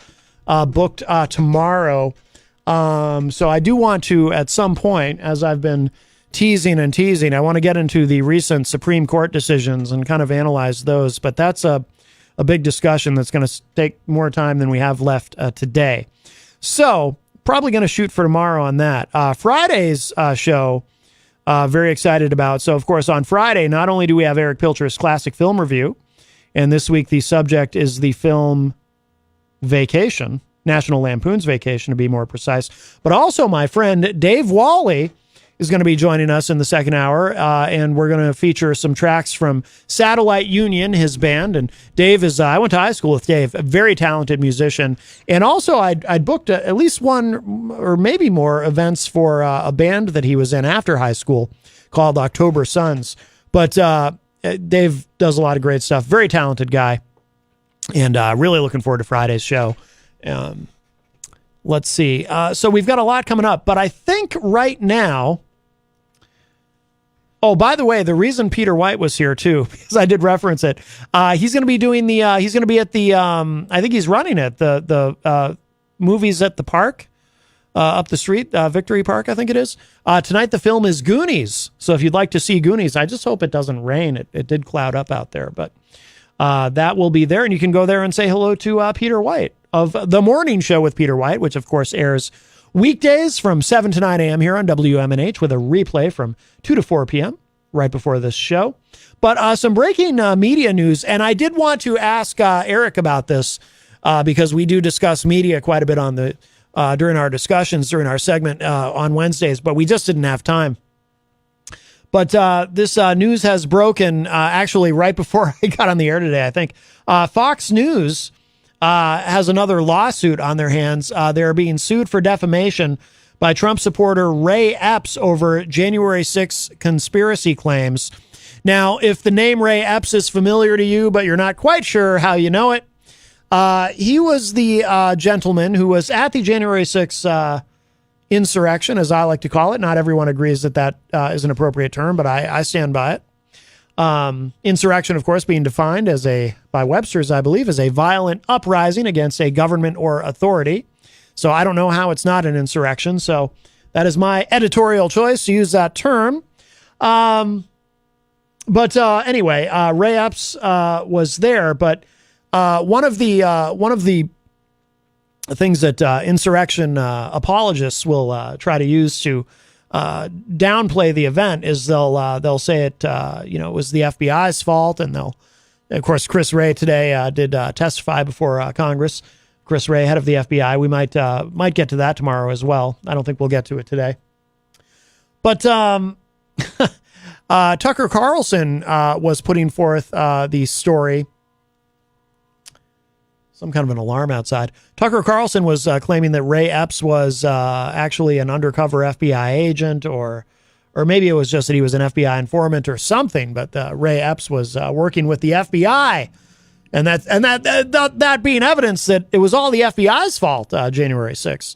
booked tomorrow. So I do want to, at some point, as I've been teasing, I want to get into the recent Supreme Court decisions and kind of analyze those. But that's a big discussion that's going to take more time than we have left today. So probably going to shoot for tomorrow on that. Friday's show, very excited about. So, of course, on Friday, not only do we have Eric Pilcher's classic film review, and this week the subject is the film Vacation, National Lampoon's Vacation to be more precise, but also my friend Dave Wally is going to be joining us in the second hour, and we're going to feature some tracks from Satellite Union, his band. And Dave is, I went to high school with Dave, a very talented musician. And also I'd booked at least one or maybe more events for a band that he was in after high school called October Sons. But Dave does a lot of great stuff, very talented guy, and really looking forward to Friday's show. Let's see. So we've got a lot coming up, but I think right now, oh, by the way, the reason Peter White was here too, because I did reference it. He's going to be doing he's going to be at the, I think he's running it, the movies at the park, up the street, Victory Park, I think it is. Tonight the film is Goonies. So if you'd like to see Goonies, I just hope it doesn't rain. It did cloud up out there, but that will be there. And you can go there and say hello to Peter White of The Morning Show with Peter White, which of course airs weekdays from 7 to 9 a.m. here on WMNH with a replay from 2 to 4 p.m. right before this show. But some breaking media news, and I did want to ask Eric about this because we do discuss media quite a bit on the during our discussions, during our segment on Wednesdays, but we just didn't have time. But this news has broken actually right before I got on the air today, I think. Fox News has another lawsuit on their hands. They're being sued for defamation by Trump supporter Ray Epps over January 6 conspiracy claims. Now, if the name Ray Epps is familiar to you, but you're not quite sure how you know it, he was the gentleman who was at the January 6 insurrection, as I like to call it. Not everyone agrees that that is an appropriate term, but I stand by it. Insurrection, of course, being defined as by Webster's, I believe, as a violent uprising against a government or authority. So I don't know how it's not an insurrection. So that is my editorial choice to use that term. But anyway, Ray Epps was there. But one of the things that insurrection apologists will try to use to downplay the event is they'll say it it was the FBI's fault, and of course Chris Wray today did testify before Congress. Chris Wray, head of the FBI. We might get to that tomorrow as well. I don't think we'll get to it today. But Tucker Carlson was putting forth the story. Some kind of an alarm outside. Tucker Carlson was claiming that Ray Epps was actually an undercover FBI agent, or maybe it was just that he was an FBI informant or something. But Ray Epps was working with the FBI, and that being evidence that it was all the FBI's fault. January 6th,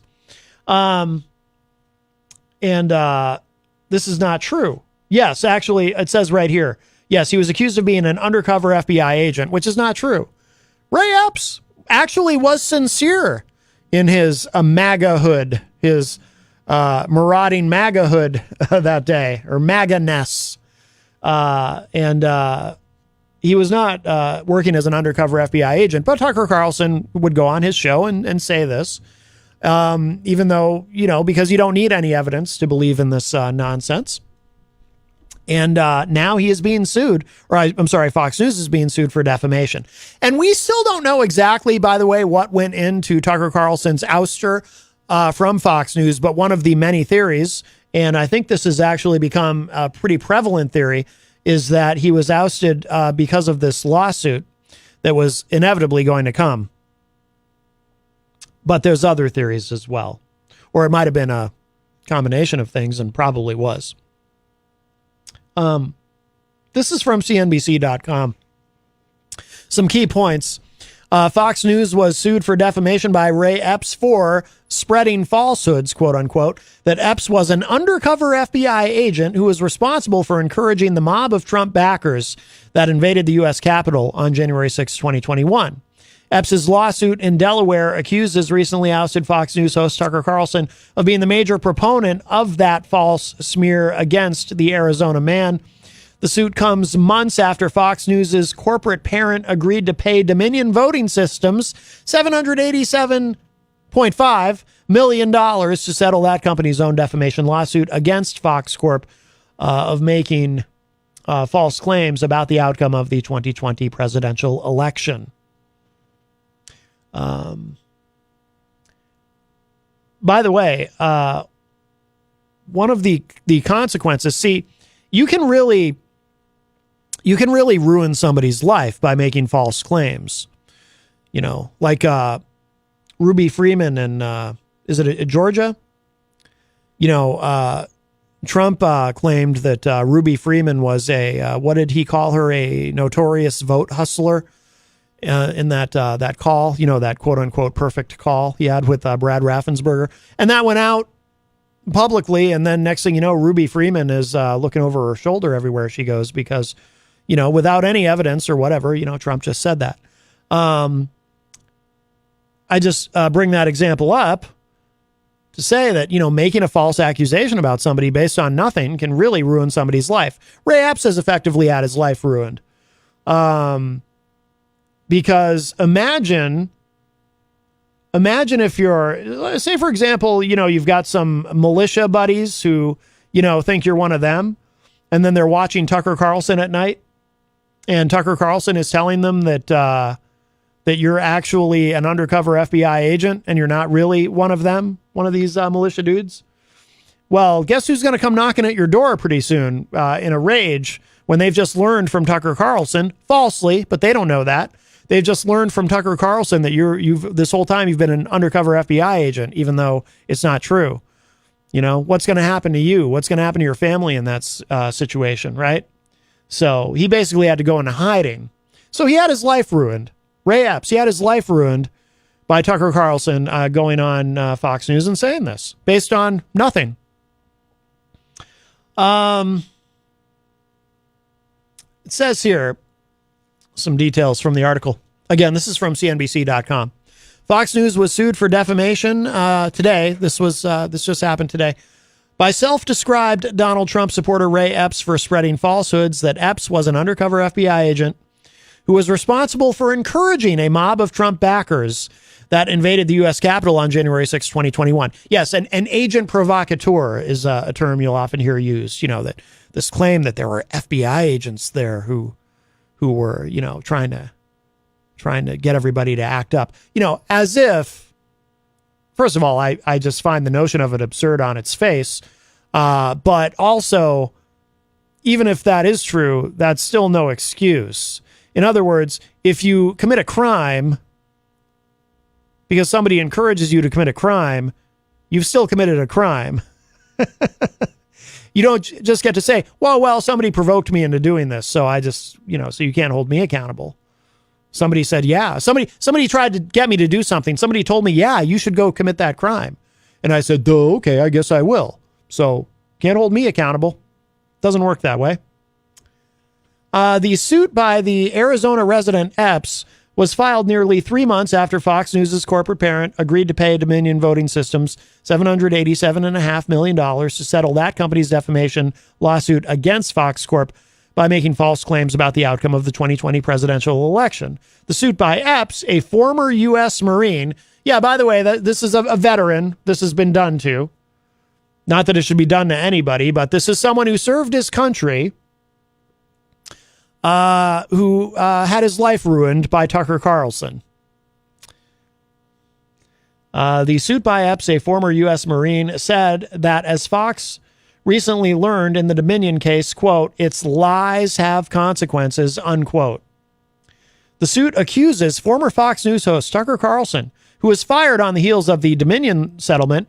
and this is not true. Yes, actually, it says right here. Yes, he was accused of being an undercover FBI agent, which is not true. Ray Epps actually was sincere in his MAGA-hood, his marauding MAGA-hood that day, or MAGA-ness. And he was not working as an undercover FBI agent, but Tucker Carlson would go on his show and say this, even though, because you don't need any evidence to believe in this nonsense. And now he is being sued, or I'm sorry, Fox News is being sued for defamation. And we still don't know exactly, by the way, what went into Tucker Carlson's ouster from Fox News, but one of the many theories, and I think this has actually become a pretty prevalent theory, is that he was ousted because of this lawsuit that was inevitably going to come. But there's other theories as well. Or it might have been a combination of things, and probably was. This is from CNBC.com. Some key points. Fox News was sued for defamation by Ray Epps for spreading falsehoods, quote unquote, that Epps was an undercover FBI agent who was responsible for encouraging the mob of Trump backers that invaded the U.S. Capitol on January 6, 2021. Epps' lawsuit in Delaware accuses recently ousted Fox News host Tucker Carlson of being the major proponent of that false smear against the Arizona man. The suit comes months after Fox News' corporate parent agreed to pay Dominion Voting Systems $787.5 million to settle that company's own defamation lawsuit against Fox Corp of making false claims about the outcome of the 2020 presidential election. By the way, one of the consequences, see, you can really ruin somebody's life by making false claims. Like Ruby Freeman and is it Georgia? Trump claimed that Ruby Freeman was what did he call her? A notorious vote hustler. In that call, that quote unquote perfect call he had with Brad Raffensperger, and that went out publicly. And then next thing you know, Ruby Freeman is looking over her shoulder everywhere she goes because, without any evidence or whatever, Trump just said that. I just bring that example up to say that, making a false accusation about somebody based on nothing can really ruin somebody's life. Ray Epps has effectively had his life ruined. Because imagine if you're, say, for example, you've got some militia buddies who, think you're one of them, and then they're watching Tucker Carlson at night, and Tucker Carlson is telling them that you're actually an undercover FBI agent and you're not really one of them, one of these militia dudes. Well, guess who's going to come knocking at your door pretty soon in a rage when they've just learned from Tucker Carlson, falsely, but they don't know that. They've just learned from Tucker Carlson that you've this whole time you've been an undercover FBI agent, even though it's not true. What's going to happen to you? What's going to happen to your family in that situation, right? So he basically had to go into hiding. So he had his life ruined. Ray Epps, he had his life ruined by Tucker Carlson going on Fox News and saying this based on nothing. it says here some details from the article. Again, this is from CNBC.com. Fox News was sued for defamation today. This just happened today by self-described Donald Trump supporter Ray Epps for spreading falsehoods that Epps was an undercover FBI agent who was responsible for encouraging a mob of Trump backers that invaded the U.S. Capitol on January 6, 2021. Yes, an agent provocateur is a term you'll often hear used. You know, that this claim that there were FBI agents there who were, you know, trying to get everybody to act up. You know, as if, first of all, I just find the notion of it absurd on its face. But also, even if that is true, that's still no excuse. In other words, if you commit a crime because somebody encourages you to commit a crime, you've still committed a crime. You don't just get to say, well, somebody provoked me into doing this, so I just, you know, so you can't hold me accountable. Somebody said, yeah. Somebody tried to get me to do something. Somebody told me, yeah, you should go commit that crime. And I said, oh, okay, I guess I will. So can't hold me accountable. Doesn't work that way. The suit by the Arizona resident Epps was filed nearly 3 months after Fox News' corporate parent agreed to pay Dominion Voting Systems $787.5 million to settle that company's defamation lawsuit against Fox Corp by making false claims about the outcome of the 2020 presidential election. The suit by Epps, a former U.S. Marine. Yeah, by the way, this is a veteran. This has been done to. Not that it should be done to anybody, but this is someone who served his country, who had his life ruined by Tucker Carlson. The suit by Epps, a former U.S. Marine, said that as Fox recently learned in the Dominion case, quote, its lies have consequences, unquote. The suit accuses former Fox News host Tucker Carlson, who was fired on the heels of the Dominion settlement,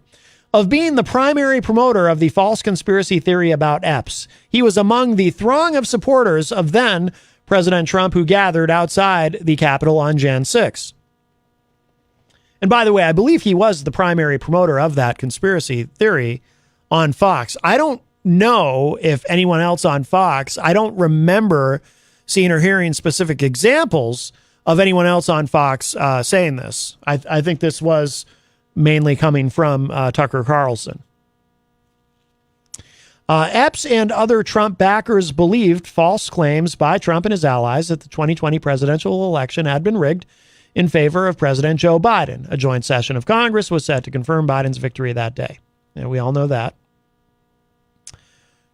of being the primary promoter of the false conspiracy theory about Epps. He was among the throng of supporters of then President Trump who gathered outside the Capitol on Jan 6. And by the way, I believe he was the primary promoter of that conspiracy theory on Fox. I don't know if anyone else on Fox, I don't remember seeing or hearing specific examples of anyone else on Fox saying this. I think this was mainly coming from Tucker Carlson. Epps and other Trump backers believed false claims by Trump and his allies that the 2020 presidential election had been rigged in favor of President Joe Biden. A joint session of Congress was set to confirm Biden's victory that day. And we all know that.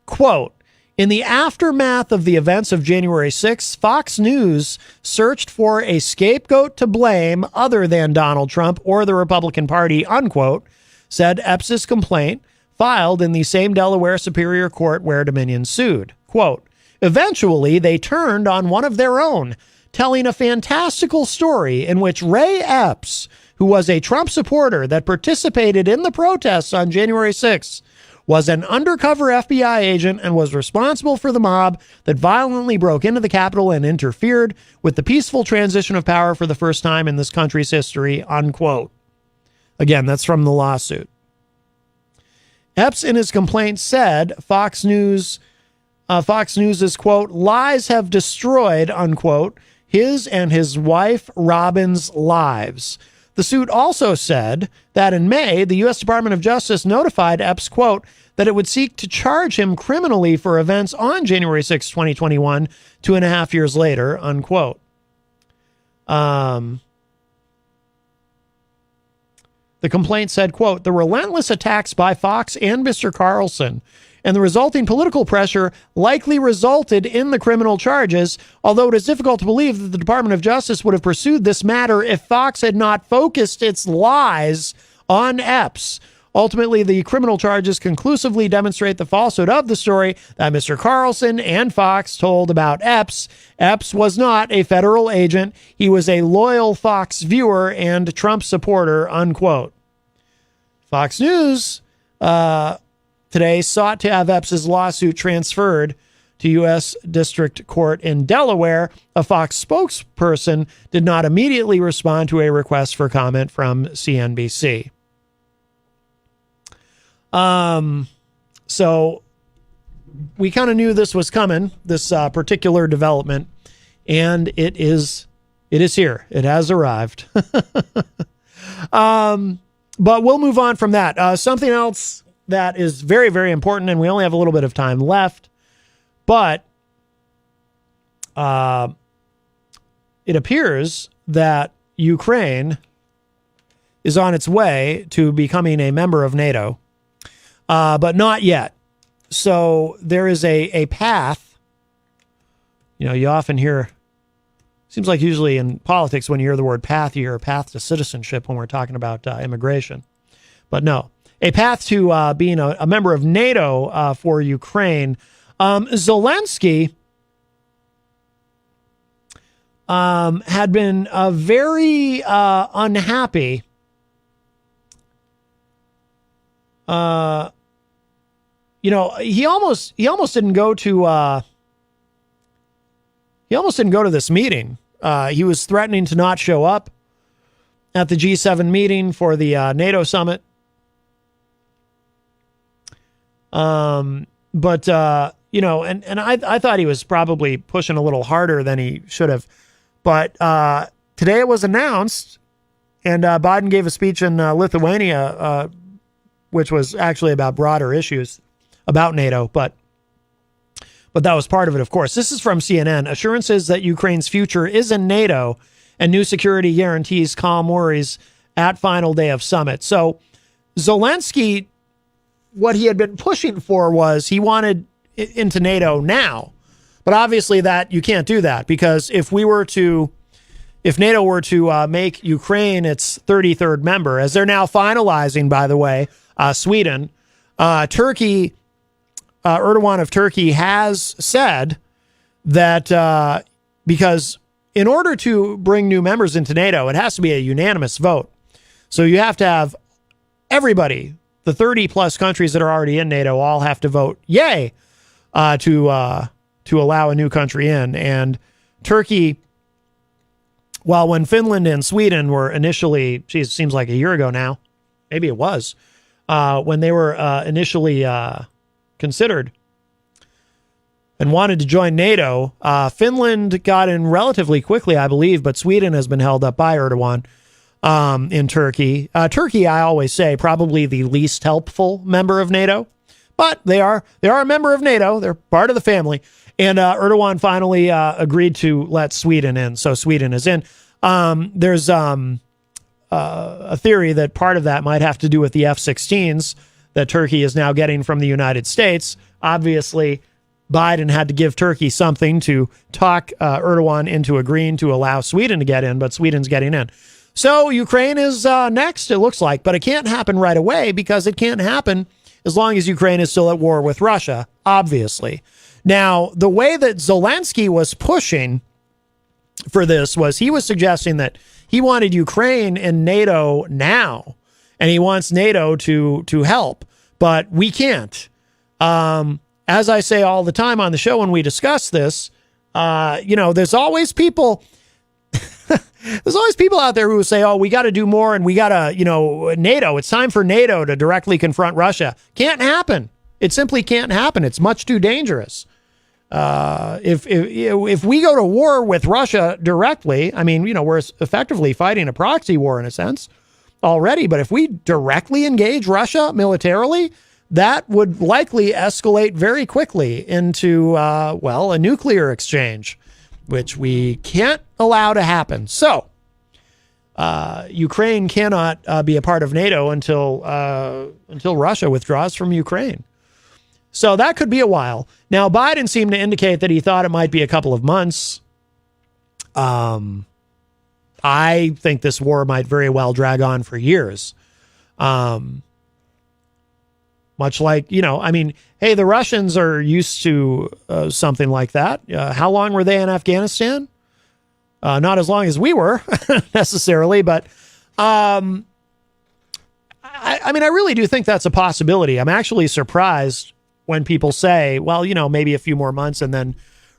Quote, in the aftermath of the events of January 6th, Fox News searched for a scapegoat to blame other than Donald Trump or the Republican Party, unquote, said Epps' complaint filed in the same Delaware Superior Court where Dominion sued. Quote, eventually, they turned on one of their own, telling a fantastical story in which Ray Epps, who was a Trump supporter that participated in the protests on January 6th, was an undercover FBI agent and was responsible for the mob that violently broke into the Capitol and interfered with the peaceful transition of power for the first time in this country's history, unquote. Again, that's from the lawsuit. Epps in his complaint said Fox News's, quote, lies have destroyed, unquote, his and his wife Robin's lives. The suit also said that in May, the U.S. Department of Justice notified Epps, quote, that it would seek to charge him criminally for events on January 6, 2021, 2.5 years later, unquote. The complaint said, quote, the relentless attacks by Fox and Mr. Carlson and the resulting political pressure likely resulted in the criminal charges, although it is difficult to believe that the Department of Justice would have pursued this matter if Fox had not focused its lies on Epps. Ultimately, the criminal charges conclusively demonstrate the falsehood of the story that Mr. Carlson and Fox told about Epps. Epps was not a federal agent. He was a loyal Fox viewer and Trump supporter, unquote. Fox News today sought to have Epps' lawsuit transferred to U.S. District Court in Delaware. A Fox spokesperson did not immediately respond to a request for comment from CNBC. So we kind of knew this was coming, this particular development, and it is here. It has arrived. But we'll move on from that. Something else that is very, very important, and we only have a little bit of time left, but it appears that Ukraine is on its way to becoming a member of NATO, but not yet. So there is a path. You know, you often hear, seems like usually in politics when you hear the word path, you hear a path to citizenship when we're talking about immigration. But no, a path to being a member of NATO for Ukraine. Zelensky had been very unhappy. You know, he almost didn't go to this meeting. He was threatening to not show up at the G7 meeting for the NATO summit. But you know, and I thought he was probably pushing a little harder than he should have. But today it was announced, and Biden gave a speech in Lithuania, which was actually about broader issues about NATO, but that was part of it, of course. This is from CNN. Assurances that Ukraine's future is in NATO and new security guarantees calm worries at final day of summit. So Zelensky, what he had been pushing for was he wanted into NATO now. But obviously that you can't do that, because if NATO were to make Ukraine its 33rd member, as they're now finalizing, by the way, Sweden, Turkey, Erdogan of Turkey has said that because in order to bring new members into NATO, it has to be a unanimous vote. So you have to have everybody, the 30 plus countries that are already in NATO, all have to vote yay to allow a new country in. And Turkey, well, when Finland and Sweden were initially, geez, it seems like a year ago now, maybe it was, when they were initially considered and wanted to join NATO, Finland got in relatively quickly, I believe, but Sweden has been held up by Erdogan in Turkey. Turkey, I always say, probably the least helpful member of NATO, but they are a member of NATO. They're part of the family. And Erdogan finally agreed to let Sweden in, so Sweden is in. There's a theory that part of that might have to do with the F-16s that Turkey is now getting from the United States. Obviously, Biden had to give Turkey something to talk Erdogan into agreeing to allow Sweden to get in, but Sweden's getting in. So Ukraine is next, it looks like, but it can't happen right away, because it can't happen as long as Ukraine is still at war with Russia, obviously. Now, the way that Zelensky was pushing for this was he was suggesting that he wanted Ukraine in NATO now, and he wants NATO to help, but we can't. As I say all the time on the show when we discuss this, you know, there's always people out there who say, oh, we got to do more, and we got to, you know, NATO, it's time for NATO to directly confront Russia. Can't happen. It simply can't happen. It's much too dangerous. If we go to war with Russia directly, I mean, you know, we're effectively fighting a proxy war in a sense already, but if we directly engage Russia militarily, that would likely escalate very quickly into, well, a nuclear exchange, which we can't allow to happen. So, Ukraine cannot be a part of NATO until Russia withdraws from Ukraine. So that could be a while. Now, Biden seemed to indicate that he thought it might be a couple of months. I think this war might very well drag on for years. Much like, you know, I mean, hey, the Russians are used to something like that. How long were they in Afghanistan? Not as long as we were necessarily, but I mean, I really do think that's a possibility. I'm actually surprised when people say, well, you know, maybe a few more months and then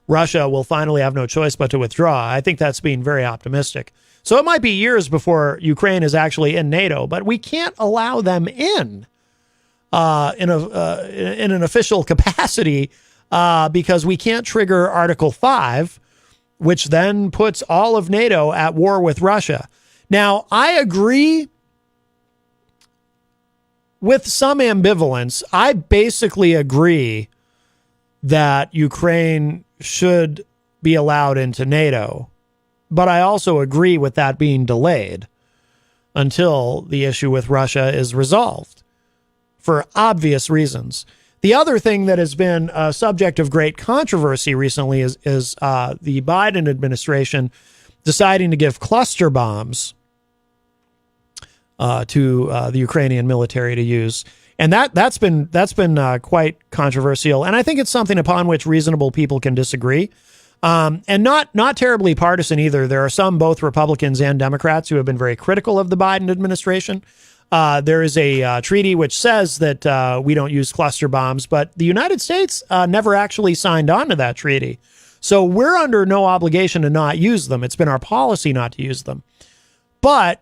Russia will finally have no choice but to withdraw. I think that's being very optimistic. So it might be years before Ukraine is actually in NATO, but we can't allow them in. in an official capacity because we can't trigger Article 5, which then puts all of NATO at war with Russia. Now, I agree with some ambivalence. I basically agree that Ukraine should be allowed into NATO, but I also agree with that being delayed until the issue with Russia is resolved for obvious reasons. The other thing that has been a subject of great controversy recently is the Biden administration deciding to give cluster bombs to the Ukrainian military to use, and that's been quite controversial. And I think it's something upon which reasonable people can disagree, and not terribly partisan either. There are some, both Republicans and Democrats, who have been very critical of the Biden administration. There is a treaty which says that we don't use cluster bombs, but the United States never actually signed on to that treaty. So we're under no obligation to not use them. It's been our policy not to use them. But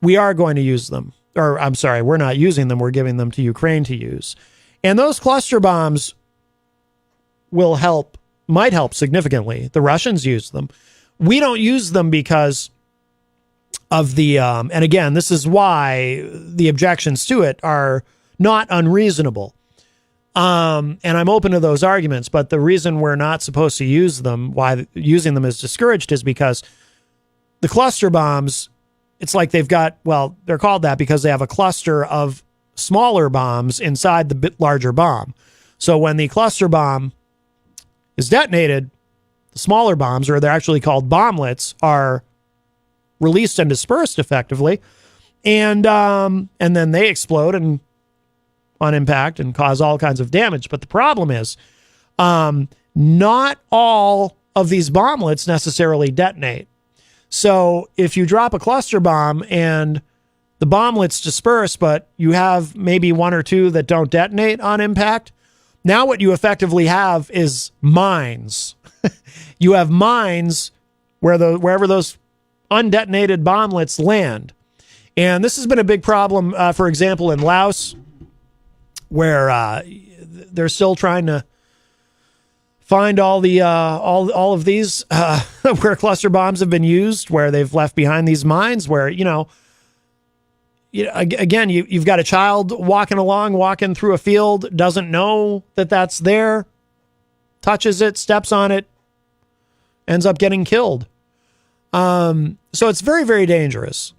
we are going to use them. Or I'm sorry, we're not using them. We're giving them to Ukraine to use. And those cluster bombs might help significantly. The Russians use them. We don't use them because of the, and again, this is why the objections to it are not unreasonable. And I'm open to those arguments, but the reason we're not supposed to use them, why using them is discouraged, is because the cluster bombs, it's like they're called that because they have a cluster of smaller bombs inside the bit larger bomb. So when the cluster bomb is detonated, the smaller bombs, or they're actually called bomblets, are released and dispersed effectively, and then they explode and on impact and cause all kinds of damage. But the problem is, not all of these bomblets necessarily detonate. So if you drop a cluster bomb and the bomblets disperse, but you have maybe one or two that don't detonate on impact, now what you effectively have is mines. You have mines wherever those undetonated bomblets land. And this has been a big problem, for example, in Laos, where they're still trying to find all of these where cluster bombs have been used, where they've left behind these mines, where, again, you've got a child walking through a field, doesn't know that that's there, touches it, steps on it, ends up getting killed. So it's very, very dangerous.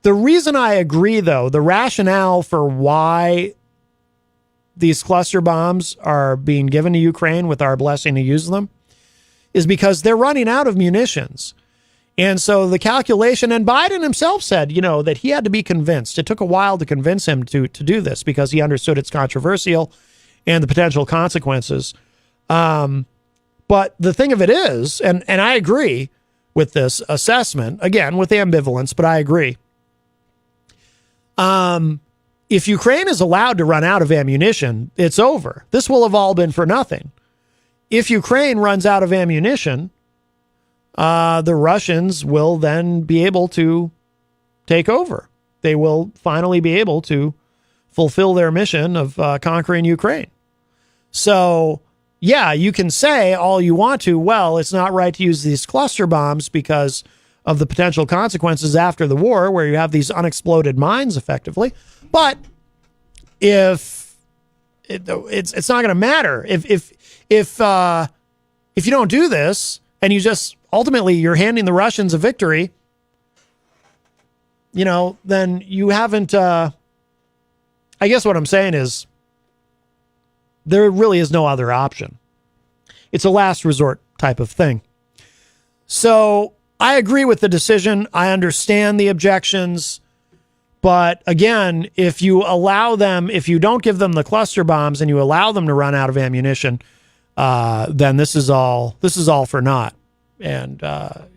The reason I agree, though, the rationale for why these cluster bombs are being given to Ukraine with our blessing to use them is because they're running out of munitions. And so the calculation, and Biden himself said, that he had to be convinced. It took a while to convince him to do this because he understood it's controversial and the potential consequences. But the thing of it is, and I agree with this assessment, again, with ambivalence, but I agree. If Ukraine is allowed to run out of ammunition, it's over. This will have all been for nothing. If Ukraine runs out of ammunition, the Russians will then be able to take over. They will finally be able to fulfill their mission of conquering Ukraine. So, yeah, you can say all you want to, well, it's not right to use these cluster bombs because of the potential consequences after the war, where you have these unexploded mines effectively. But it's not going to matter if you don't do this, and you just ultimately you're handing the Russians a victory, then you haven't. I guess what I'm saying is there really is no other option. It's a last resort type of thing. So I agree with the decision. I understand the objections. But again, if you don't give them the cluster bombs and you allow them to run out of ammunition, then this is all for naught. And, the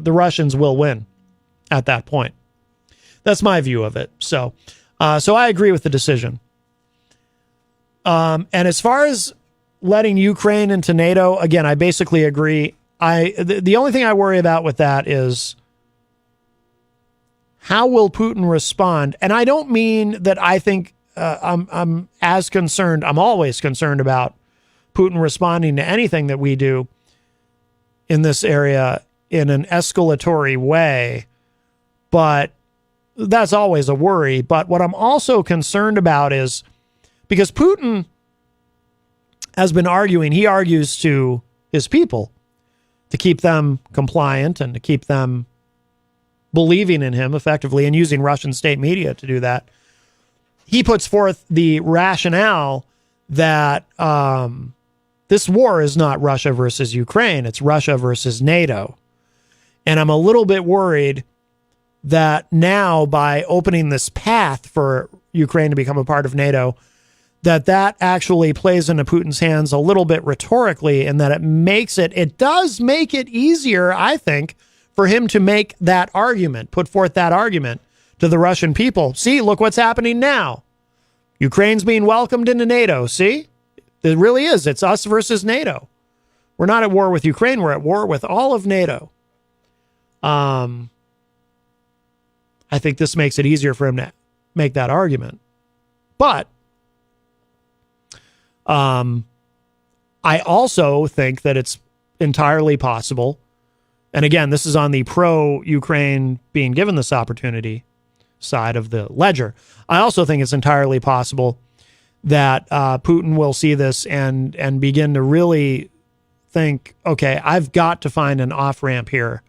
Russians will win at that point. That's my view of it. So I agree with the decision. And as far as letting Ukraine into NATO, again, I basically agree. The only thing I worry about with that is how will Putin respond? And I don't mean that I think I'm as concerned. I'm always concerned about Putin responding to anything that we do in this area in an escalatory way, but that's always a worry. But what I'm also concerned about is because Putin has been arguing, he argues to his people to keep them compliant and to keep them believing in him effectively and using Russian state media to do that. He puts forth the rationale that this war is not Russia versus Ukraine, it's Russia versus NATO. And I'm a little bit worried that now by opening this path for Ukraine to become a part of NATO, that actually plays into Putin's hands a little bit rhetorically, and that it does make it easier, I think, for him to make that argument, put forth that argument to the Russian people. See, look what's happening now. Ukraine's being welcomed into NATO. See, it really is. It's us versus NATO. We're not at war with Ukraine. We're at war with all of NATO. I think this makes it easier for him to make that argument. But I also think that it's entirely possible, and again, this is on the pro-Ukraine being given this opportunity side of the ledger. I also think it's entirely possible that Putin will see this and begin to really think, okay, I've got to find an off-ramp here,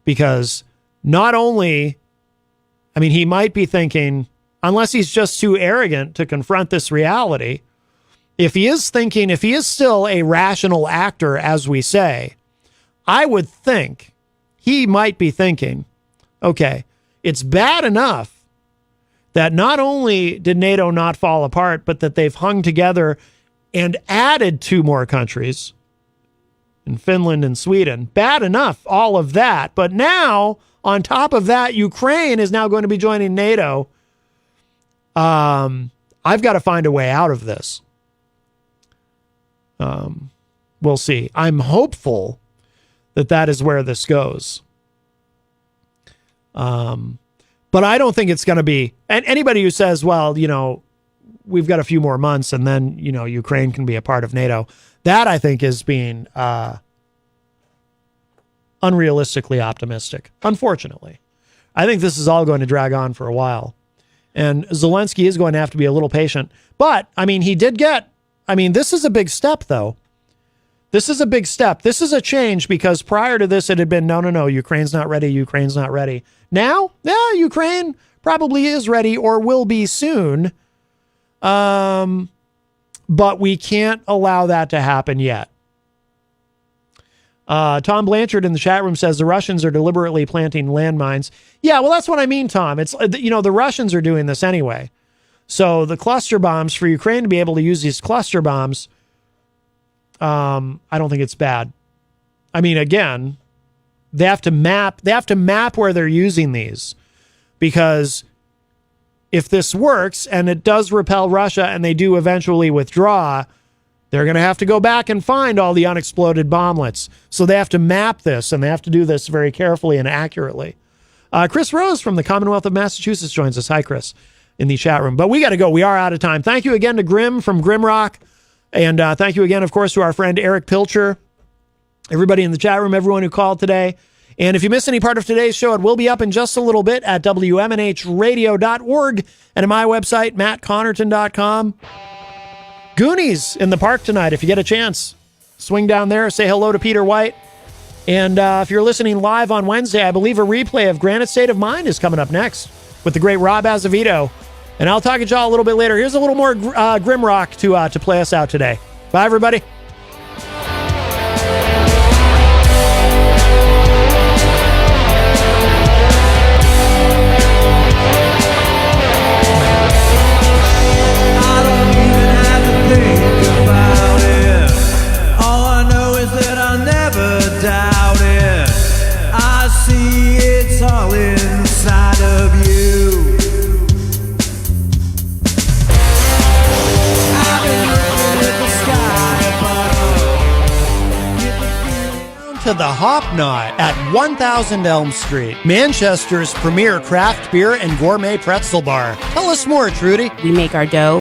because not only, I mean, he might be thinking, unless he's just too arrogant to confront this reality, if he is still a rational actor, as we say, I would think he might be thinking, okay, it's bad enough that not only did NATO not fall apart, but that they've hung together and added 2 more countries in Finland and Sweden. Bad enough, all of that. But now, on top of that, Ukraine is now going to be joining NATO. I've got to find a way out of this. We'll see. I'm hopeful that is where this goes. But I don't think it's going to be, and anybody who says, well, we've got a few more months and then, Ukraine can be a part of NATO, that I think is being unrealistically optimistic, unfortunately. I think this is all going to drag on for a while. And Zelensky is going to have to be a little patient. But, this is a big step, though. This is a big step. This is a change, because prior to this, it had been, no, Ukraine's not ready. Ukraine's not ready. Now, Ukraine probably is ready or will be soon. But we can't allow that to happen yet. Tom Blanchard in the chat room says the Russians are deliberately planting landmines. Yeah, well, that's what I mean, Tom. It's, the Russians are doing this anyway. So the cluster bombs, for Ukraine to be able to use these cluster bombs, I don't think it's bad. I mean, again, they have to map where they're using these, because if this works and it does repel Russia and they do eventually withdraw, they're going to have to go back and find all the unexploded bomblets. So they have to map this, and they have to do this very carefully and accurately. Chris Rose from the Commonwealth of Massachusetts joins us. Hi, Chris, in the chat room. But we got to go. We are out of time. Thank you again to Grim from Grimrock. And thank you again, of course, to our friend Eric Pilcher, everybody in the chat room, everyone who called today. And if you missed any part of today's show, it will be up in just a little bit at WMNHradio.org and at my website, mattconnerton.com. Goonies in the park tonight. If you get a chance, swing down there, say hello to Peter White. And if you're listening live on Wednesday, I believe a replay of Granite State of Mind is coming up next with the great Rob Azevedo. And I'll talk to y'all a little bit later. Here's a little more Grimrock to play us out today. Bye, everybody. to the Hop Knot at 1000 Elm Street, Manchester's premier craft beer and gourmet pretzel bar. Tell us more, Trudy. We make our dough